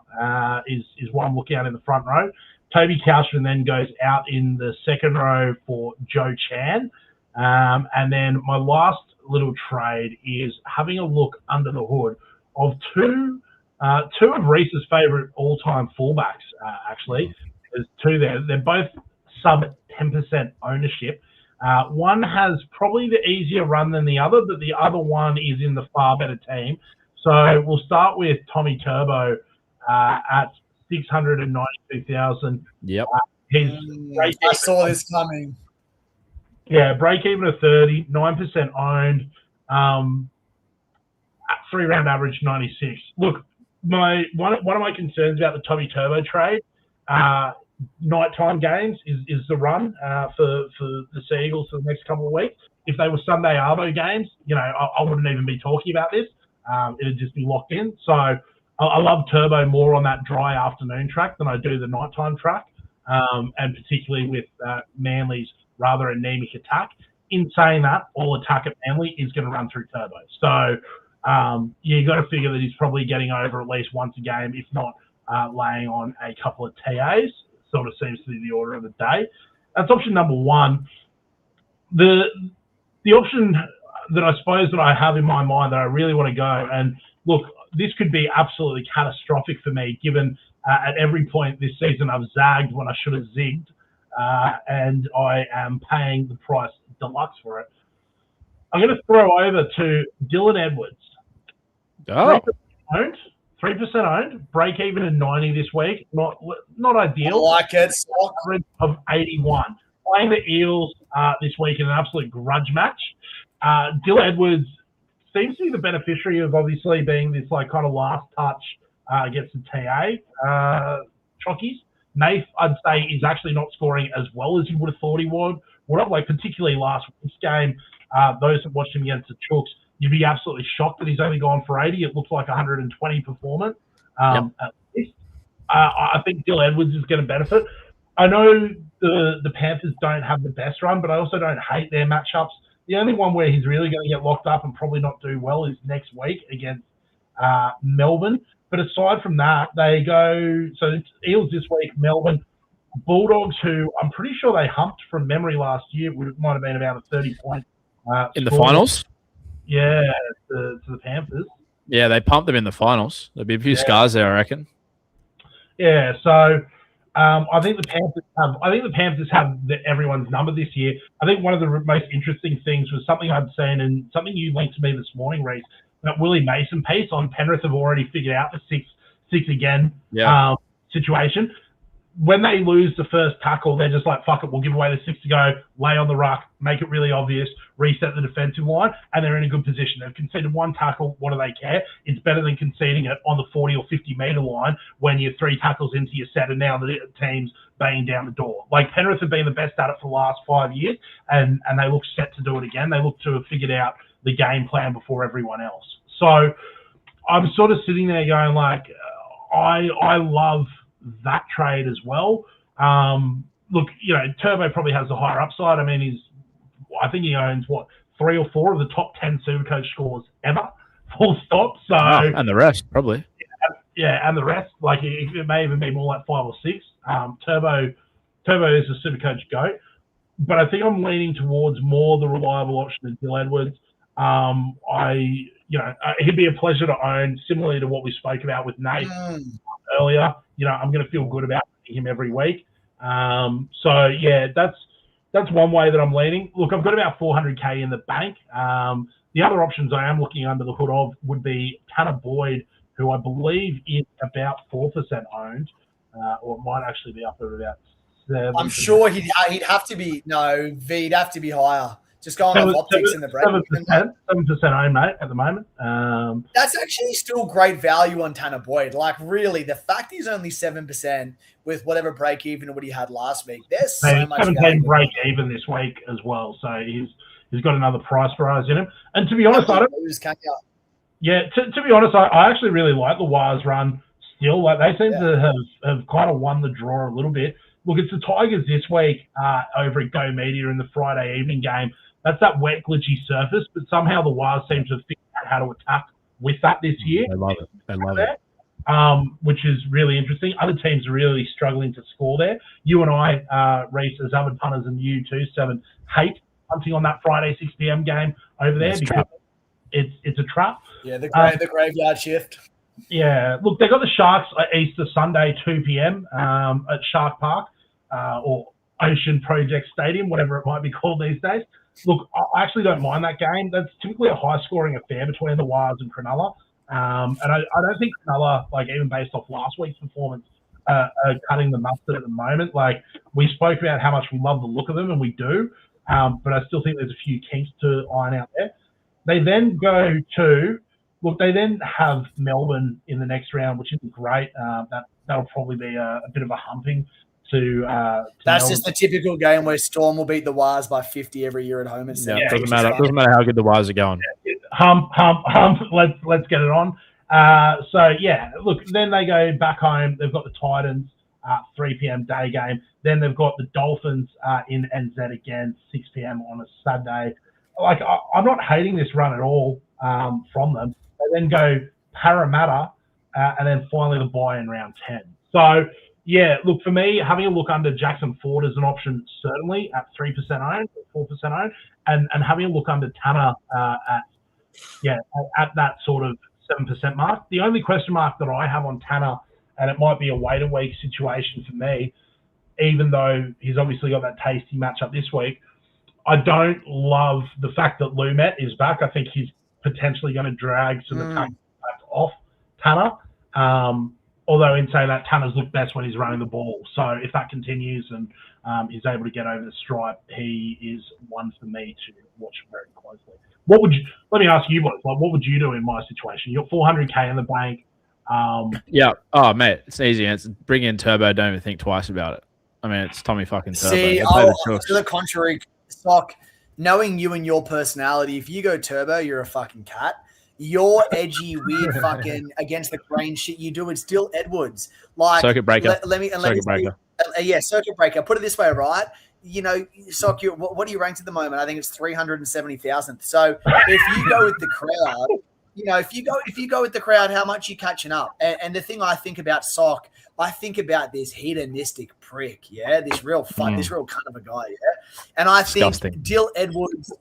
is what I'm looking at in the front row. Toby Couchman then goes out in the second row for Joe Chan. And then my last little trade is having a look under the hood of two of Reese's favourite all-time fullbacks, actually. There's two there. They're both sub 10% ownership. One has probably the easier run than the other, but the other one is in the far better team. So we'll start with Tommy Turbo at 692,000. Yep. I saw this coming. Yeah, break even of 30, 9% owned, at 3-round average 96. Look, one of my concerns about the Tommy Turbo trade, nighttime games is the run for the Seagulls for the next couple of weeks. If they were Sunday Arvo games, I wouldn't even be talking about this. It'd just be locked in. So I love Turbo more on that dry afternoon track than I do the nighttime track, and particularly with Manly's rather anemic attack. In saying that, all attack at Manly is going to run through Turbo. So you got to figure that he's probably getting over at least once a game, if not laying on a couple of TAs. Sort of seems to be the order of the day. That's option number one. The option that I suppose that I have in my mind that I really want to go, and look, this could be absolutely catastrophic for me, given at every point this season I've zagged when I should have zigged, and I am paying the price deluxe for it. I'm going to throw over to Dylan Edwards. Oh. 3% owned, break even at 90 this week. Not ideal. I like it. Average of 81. Playing the Eels this week in an absolute grudge match. Dylan Edwards seems to be the beneficiary of obviously being this kind of last touch against the TA chockies. Nath, I'd say, is actually not scoring as well as you would have thought he would. Particularly last week's game, those that watched him against the Chooks, you'd be absolutely shocked that he's only gone for 80. It looks like 120 performance. At least. I think Dylan Edwards is going to benefit. I know the Panthers don't have the best run, but I also don't hate their matchups. The only one where he's really going to get locked up and probably not do well is next week against Melbourne. But aside from that, they go, so it's Eels this week, Melbourne, Bulldogs, who I'm pretty sure they humped from memory last year. It might have been about a 30-point in the finals? Yeah, to the Panthers. Yeah, they pumped them in the finals. There'll be a few scars there, I reckon. Yeah, so I think the Panthers have everyone's number this year. I think one of the most interesting things was something I'd seen and something you linked to me this morning, Reece, that Willie Mason piece on Penrith have already figured out the six again situation. When they lose the first tackle, they're just like, fuck it, we'll give away the 6 to go, lay on the ruck, make it really obvious, reset the defensive line, and they're in a good position. They've conceded one tackle. What do they care? It's better than conceding it on the 40 or 50-metre line when you're 3 tackles into your set and now the team's banging down the door. Like, Penrith have been the best at it for the last 5 years, and they look set to do it again. They look to have figured out the game plan before everyone else. So I'm sort of sitting there going like, I love that trade as well. Look, Turbo probably has the higher upside. I mean, I think he owns 3 or 4 of the top 10 Supercoach scores ever, full stop. So and the rest probably. Yeah, and the rest, like it may even be more like 5 or 6. Turbo is a Supercoach GOAT, but I think I'm leaning towards more the reliable option of Dylan Edwards. He'd be a pleasure to own, similarly to what we spoke about with Nate earlier. I'm going to feel good about him every week. So yeah, that's one way that I'm leaning. Look, I've got about 400K in the bank. The other options I am looking under the hood of would be Tanner Boyd, who I believe is about 4% owned, or it might actually be up at about 7%. I'm sure he'd have to be he'd have to be higher. Just going off optics in the break. 7% owned, mate, at the moment. That's actually still great value on Tanner Boyd. Like, really, the fact he's only 7% with whatever break even what he had last week, there's so much value. Break even this week as well, so he's got another price rise in him. And to be honest, I don't lose, to be honest, I actually really like the Wires run still. Like, they seem to have kind of won the draw a little bit. Look, it's the Tigers this week over at Go Media in the Friday evening game. That's that wet, glitchy surface, but somehow the Wires seem to have figured out how to attack with that this year. They love it. Which is really interesting. Other teams are really struggling to score there. You and I, Reece, as avid punters, and you too, Seven, hate hunting on that Friday 6 p.m. game over there because it's a trap. Yeah, the graveyard shift. Yeah, look, they got the Sharks Easter Sunday 2 p.m. At Shark Park or Ocean Project Stadium, whatever it might be called these days. Look, I actually don't mind that game. That's typically a high-scoring affair between the Wires and Cronulla. And I don't think Cronulla, like even based off last week's performance, are cutting the mustard at the moment. Like we spoke about how much we love the look of them, and we do. But I still think there's a few kinks to iron out there. They then go to they then have Melbourne in the next round, which isn't great. That'll probably be a bit of a humping to That's Melbourne. just the typical game where Storm will beat the Wires by 50 every year at home. Doesn't matter how good the Wires are going. Hump. Let's get it on. Look, then they go back home. They've got the Titans, 3 p.m. day game. Then they've got the Dolphins in NZ again, 6 p.m. on a Saturday. Like I'm not hating this run at all from them. They then go Parramatta, and then finally the bye in round 10. So. Yeah, look, for me, having a look under Jackson Ford is an option, certainly, at 3% owned, 4% owned, and having a look under Tanner at that sort of 7% mark. The only question mark that I have on Tanner, and it might be a wait-a-week situation for me, even though he's obviously got that tasty matchup this week, I don't love the fact that Lumet is back. I think he's potentially going to drag some attack off Tanner. Although in saying that, Tanner's looked best when he's running the ball. So if that continues and he's able to get over the stripe, he is one for me to watch very closely. Let me ask you, boys, what would you do in my situation? You've got 400K in the bank. Yeah. Oh, mate, it's easy. It's bring in Turbo. Don't even think twice about it. I mean, it's Tommy fucking Turbo. See, to the contrary, Sock, knowing you and your personality, if you go Turbo, you're a fucking cat. Your edgy, weird fucking against the grain shit you do, it's still Edwards. Like circuit breaker. Circuit breaker. Put it this way, right? You know, Sock, what are you ranked at the moment? I think it's 370,000th. So if you go with the crowd, if you go with the crowd, how much you catching up? And the thing I think about Sock, I think about this hedonistic prick, this real kind of a guy, And I think Dill Edwards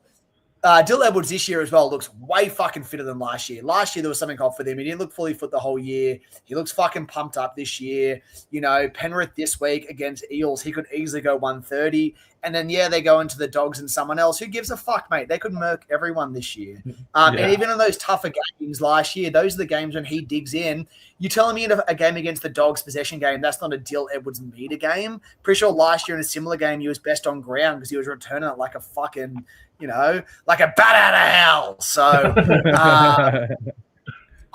this year as well looks way fucking fitter than last year. Last year there was something off with him. He didn't look fully fit the whole year. He looks fucking pumped up this year. You know, Penrith this week against Eels, he could easily go 130. And then, they go into the Dogs and someone else. Who gives a fuck, mate? They could murk everyone this year. And even in those tougher games last year, those are the games when he digs in. You're telling me in a game against the Dogs possession game, that's not a Dill Edwards meter game? Pretty sure last year in a similar game, he was best on ground because he was returning it like a fucking, like a bat out of hell. So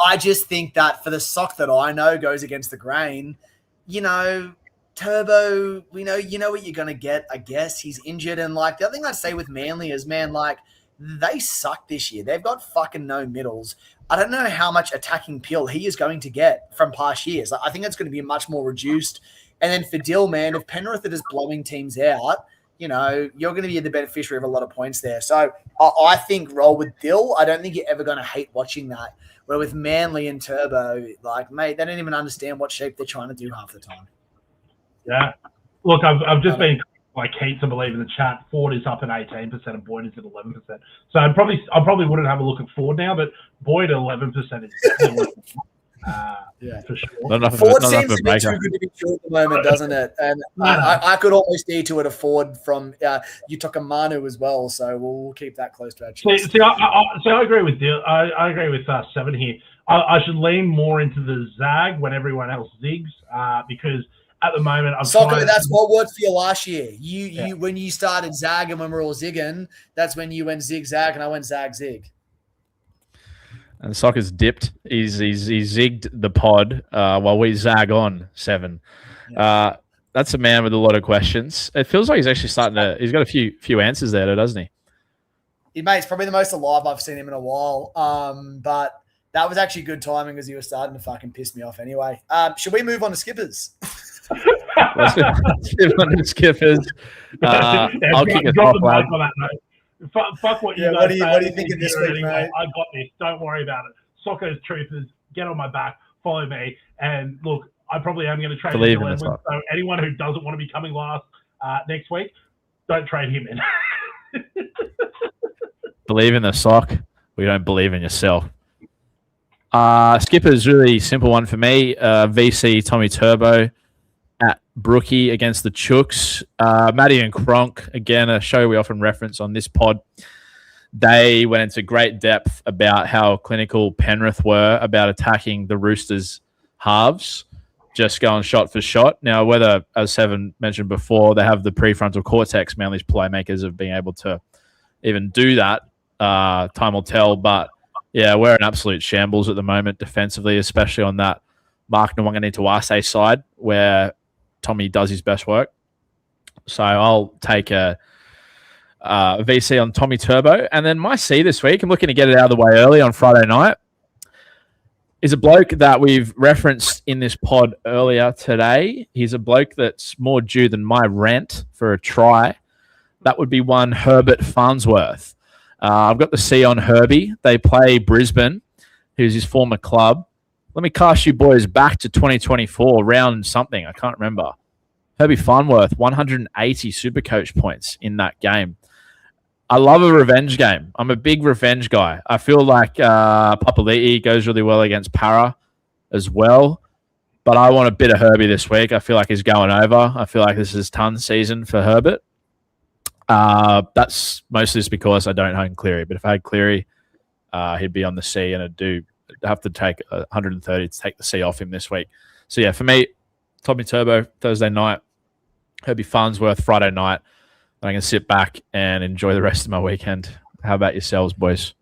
I just think that for the Sock that I know goes against the grain, Turbo, you know what you're going to get, I guess. He's injured. And, the other thing I'd say with Manly is, they suck this year. They've got fucking no middles. I don't know how much attacking peel he is going to get from past years. I think it's going to be much more reduced. And then for Dill, man, if Penrith are just blowing teams out, you're going to be the beneficiary of a lot of points there. So I think roll with Dill. I don't think you're ever going to hate watching that. Where with Manly and Turbo, mate, they don't even understand what shape they're trying to do half the time. Yeah. Look, I've just been like Keith to believe in the chat. Ford is up at 18% and Boyd is at 11%. So I probably wouldn't have a look at Ford now, but Boyd at 11% is definitely for sure. Ford seems to be too good to be true at the moment, doesn't it? And I could almost need to Ford from Utaka Manu as well. So we'll keep that close to our chest. See, I agree with I agree with 7 here. I should lean more into the Zag when everyone else zigs because at the moment, that's what worked for you last year. You when you started zagging when we were all zigging, that's when you went zigzag and I went zag-zig. And Soccer's dipped. He's zigged the pod while we zag on 7. Yeah. That's a man with a lot of questions. It feels like he's actually he's got a few answers there, doesn't he? Mate, it's probably the most alive I've seen him in a while. But that was actually good timing because he was starting to fucking piss me off anyway. Should we move on to skippers? Let's move on to skippers. I'll kick us off, lad. Fuck what you guys what are you thinking this week, mate? I got this. Don't worry about it. Soccer's truthers, get on my back, follow me, and look, I probably am going to trade him in. So anyone who doesn't want to be coming last next week, don't trade him in. Believe in the sock. We don't believe in yourself. Skipper's really simple one for me. VC Tommy Turbo at Brookie against the Chooks. Matty and Kronk, again, a show we often reference on this pod. They went into great depth about how clinical Penrith were about attacking the Roosters' halves, just going shot for shot. Now, whether, as Seven mentioned before, they have the prefrontal cortex, Manly's playmakers of being able to even do that, time will tell. But yeah, we're in absolute shambles at the moment defensively, especially on that Mark Nwangane-Tuase side where Tommy does his best work. So I'll take a VC on Tommy Turbo. And then my C this week, I'm looking to get it out of the way early on Friday night, is a bloke that we've referenced in this pod earlier today. He's a bloke that's more due than my rent for a try. That would be one Herbert Farnsworth. I've got the C on Herbie. They play Brisbane, who's his former club. Let me cast you boys back to 2024, round something. I can't remember. Herbie Farnsworth, 180 Supercoach points in that game. I love a revenge game. I'm a big revenge guy. I feel like Papali'i goes really well against Para as well. But I want a bit of Herbie this week. I feel like he's going over. I feel like this is ton season for Herbert. That's mostly just because I don't own Cleary. But if I had Cleary, he'd be on the C, and I'd have to take 130 to take the C off him this week. So yeah, for me, Tommy Turbo Thursday night, Herbie Farnsworth Friday night. And I can sit back and enjoy the rest of my weekend. How about yourselves, boys?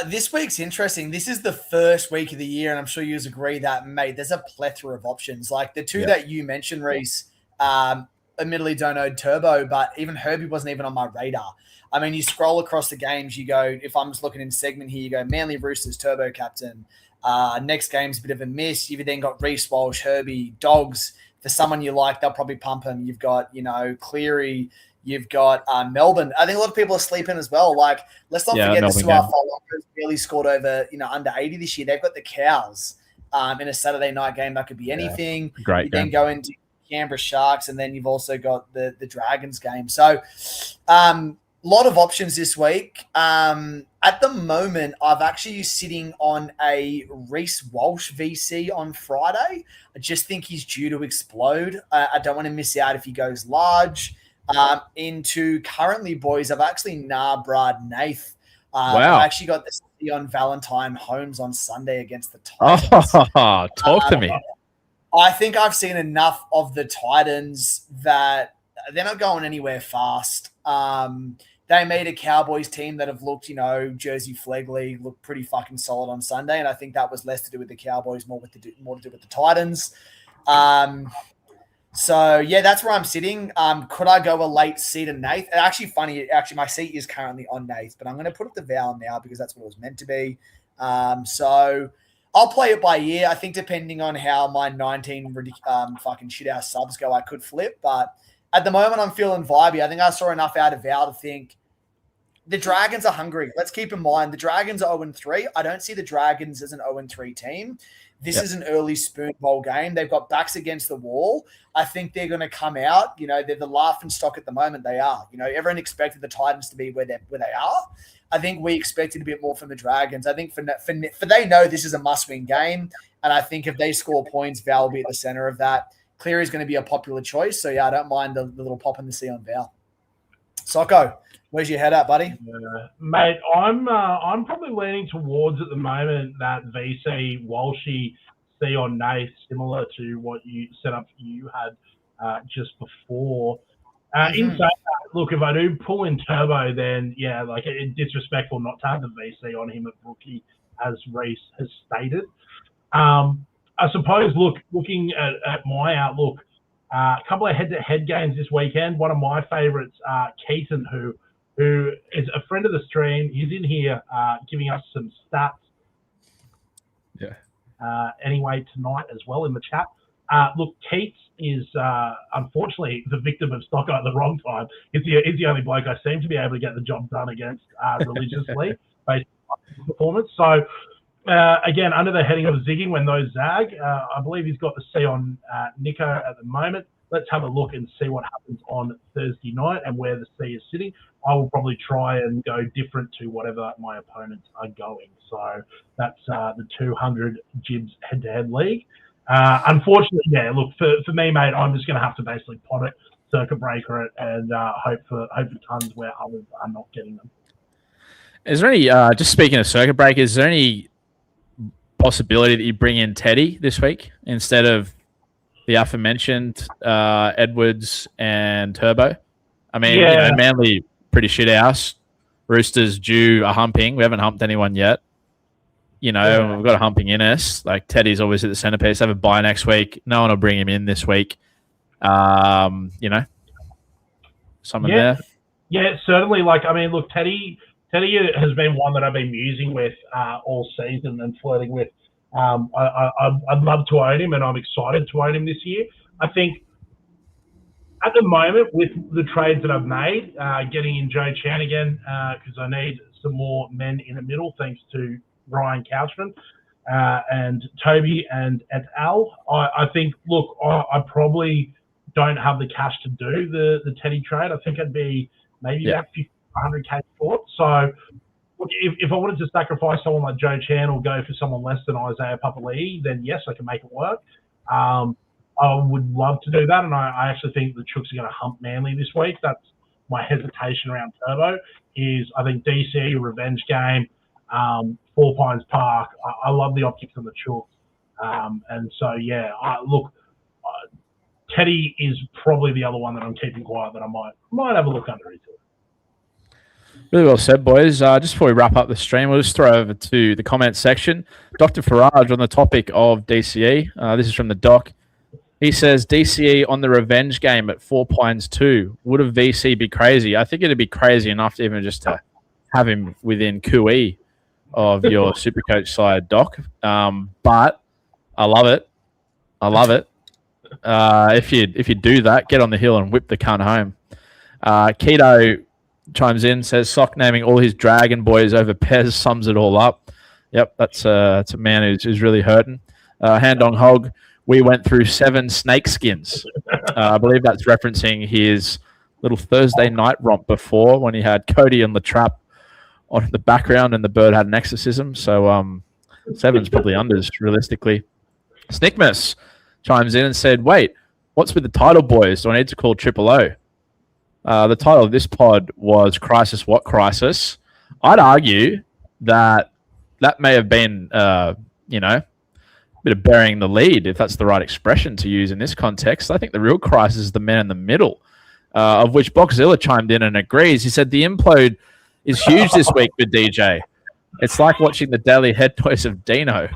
This week's interesting. This is the first week of the year, and I'm sure you agree that, mate, there's a plethora of options. Like the two that you mentioned, Reese, admittedly don't own Turbo, but even Herbie wasn't even on my radar. I mean, you scroll across the games, you go, if I'm just looking in segment here, you go Manly Roosters, Turbo captain. Next game's a bit of a miss. You've then got Reece Walsh, Herbie, Dogs. For someone you like, they'll probably pump him. You've got, Cleary. You've got Melbourne. I think a lot of people are sleeping as well. Like, let's not forget the Su'a Fa'alogo barely scored over, under 80 this year. They've got the Cows in a Saturday night game. That could be anything. Great you game. Then go into Canberra Sharks, and then you've also got the Dragons game. So, lot of options this week. At the moment, I've actually sitting on a Reece Walsh VC on Friday. I just think he's due to explode. I don't want to miss out if he goes large. Into currently, boys, I've actually Brad Nath. Wow. I've actually got this on Valentine Holmes on Sunday against the Titans. Oh, talk to me. I think I've seen enough of the Titans that they're not going anywhere fast. They made a Cowboys team that have looked, Jersey Flegler looked pretty fucking solid on Sunday, and I think that was less to do with the Cowboys, more to do with the Titans. So yeah, that's where I'm sitting. Could I go a late C to Nath? Actually, funny. Actually, my seat is currently on Nath, but I'm going to put it to Val now because that's what it was meant to be. So I'll play it by ear. I think depending on how my 19 fucking shit-house subs go, I could flip. But at the moment, I'm feeling vibey. I think I saw enough out of Val to think the Dragons are hungry. Let's keep in mind, the Dragons are 0-3. I don't see the Dragons as an 0-3 team. This is an early spoon bowl game. They've got backs against the wall. I think they're going to come out. They're the laughing stock at the moment. They are. Everyone expected the Titans to be where they are. I think we expected a bit more from the Dragons. I think for they know this is a must-win game, and I think if they score points, Val will be at the center of that. Cleary is going to be a popular choice, so yeah, I don't mind the little pop in the C on Val. Socco, where's your head at, buddy? Mate, I'm probably leaning towards at the moment that VC Walshy C on Nath, similar to what you set up you had just before. In saying that, look, if I do pull in Turbo, then yeah, like it's disrespectful not to have the VC on him at rookie, as Reece has stated. I suppose, looking at my outlook, a couple of head-to-head games this weekend. One of my favourites, Keaton, who is a friend of the stream. He's in here giving us some stats. Yeah. Anyway, tonight as well in the chat. Look, Keats is unfortunately the victim of Socco at the wrong time. He's the only bloke I seem to be able to get the job done against religiously based on his performance. So, again, under the heading of zigging when those zag, I believe he's got the C on Nico at the moment. let's have a look and see what happens on Thursday night and where the sea is sitting. I will probably try and go different to whatever my opponents are going. So that's the 200 Jibs head-to-head league. Unfortunately, yeah, look, for me, mate, I'm just going to have to basically pot it, circuit breaker it, and hope for tons where others are not getting them. Is there any, just speaking of circuit breakers, is there any possibility that you bring in Teddy this week instead of the aforementioned Edwards and Turbo? I mean, Manly, pretty shit house. Roosters due a humping. We haven't humped anyone yet. We've got a humping in us. Like, Teddy's obviously the centerpiece. Have a bye next week. No one will bring him in this week. Something there. Yeah, certainly. Like, I mean, look, Teddy has been one that I've been musing with all season and flirting with. I'd love to own him, and I'm excited to own him this year. I think at the moment, with the trades that I've made, getting in Joe Chan again, because I need some more men in the middle, thanks to Ryan Couchman and Toby and et al. I think, look, I probably don't have the cash to do the Teddy trade. I think I'd be maybe about 100K short. So, look, if I wanted to sacrifice someone like Joe Chan or go for someone less than Isaiah Papali'i, then yes, I can make it work. I would love to do that, and I actually think the Chooks are going to hump Manly this week. That's my hesitation around Turbo. Is I think DC revenge game, Four Pines Park. I love the optics of the Chooks, and so yeah. Teddy is probably the other one that I'm keeping quiet that I might have a look under into it. Really well said, boys. Just before we wrap up the stream, we'll just throw over to the comment section. Dr. Farage on the topic of DCE. This is from the doc. He says, DCE on the revenge game at 4 Pines 2. Would a VC be crazy? I think it'd be crazy enough to even just to have him within QE of your Supercoach side, Doc. But I love it. If you do that, get on the hill and whip the cunt home. Keto chimes in, says Sock naming all his Dragon boys over Pez sums it all up. Yep, that's a man who's really hurting. Handong Hog, we went through 7 snake skins. I believe that's referencing his little Thursday night romp before when he had Cody and Latrap on the background and the bird had an exorcism. So 7's probably unders, realistically. Snickmas chimes in and said, wait, what's with the title, boys? Do I need to call Triple O? The title of this pod was Crisis What Crisis. I'd argue that may have been, a bit of burying the lead, if that's the right expression to use in this context. I think the real crisis is the man in the middle, of which Boxzilla chimed in and agrees. He said the implode is huge this week with DJ. It's like watching the daily head toys of Dino.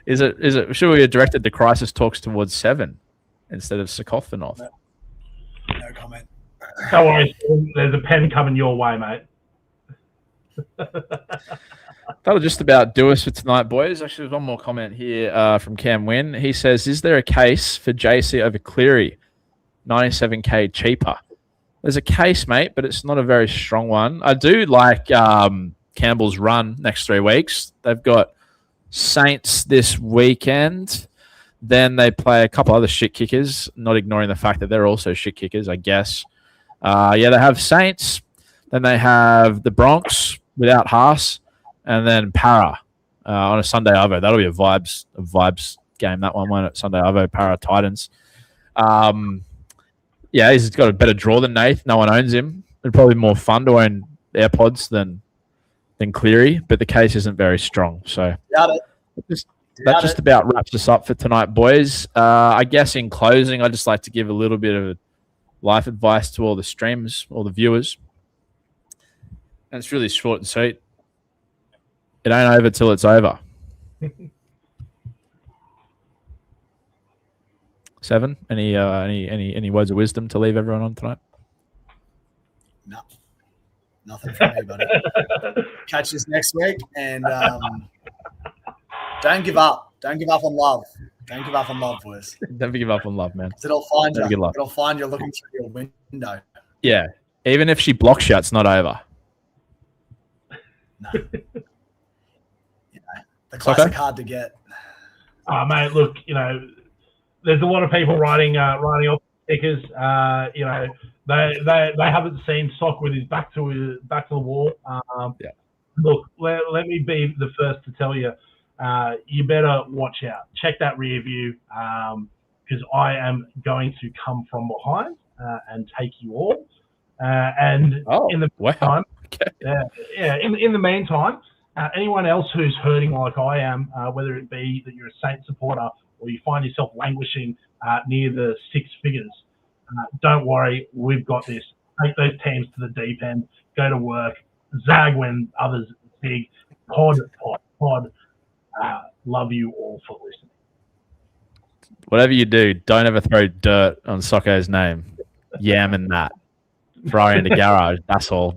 Is it? Should we have directed the crisis talks towards 7 instead of Sakothanov? No comment. Don't worry, there's a pen coming your way, mate. That'll just about do us for tonight, boys. Actually, there's one more comment here from Cam Wynn. He says, is there a case for JC over Cleary? 97K cheaper. There's a case, mate, but it's not a very strong one. I do like Campbell's run next 3 weeks. They've got Saints this weekend. Then they play a couple other shit kickers, not ignoring the fact that they're also shit kickers, I guess. They have Saints. Then they have the Bronx without Haas. And then Para on a Sunday Arvo. That'll be a vibes game, that one, won't it? Sunday Arvo, Para Titans. He's got a better draw than Nath. No one owns him. It'd probably be more fun to own AirPods than Cleary, but the case isn't very strong. So that just about wraps us up for tonight, boys. I guess in closing, I'd just like to give a little bit of life advice to all the streamers, all the viewers. And it's really short and sweet. It ain't over till it's over. 7. Any words of wisdom to leave everyone on tonight? No, nothing from me, buddy. Catch us next week, and don't give up. Don't give up on love. Don't give up on love, boys. Never give up on love, man. It'll find you. It'll find you looking through your window. Yeah, even if she blocks you, it's not over. No. The classic hard to get. Mate, look, there's a lot of people writing off stickers. You know, they haven't seen Sock with his back to the wall. Yeah. Look, let me be the first to tell you, you better watch out. Check that rear view, because I am going to come from behind and take you all. And in the meantime, in the meantime, anyone else who's hurting like I am, whether it be that you're a Saints supporter or you find yourself languishing near the six figures, don't worry, we've got this. Take those teams to the deep end, go to work, zag when others zig, pod. Love you all for listening. Whatever you do, don't ever throw dirt on Socco's name. Yamming that. Throw in the garage. That's all.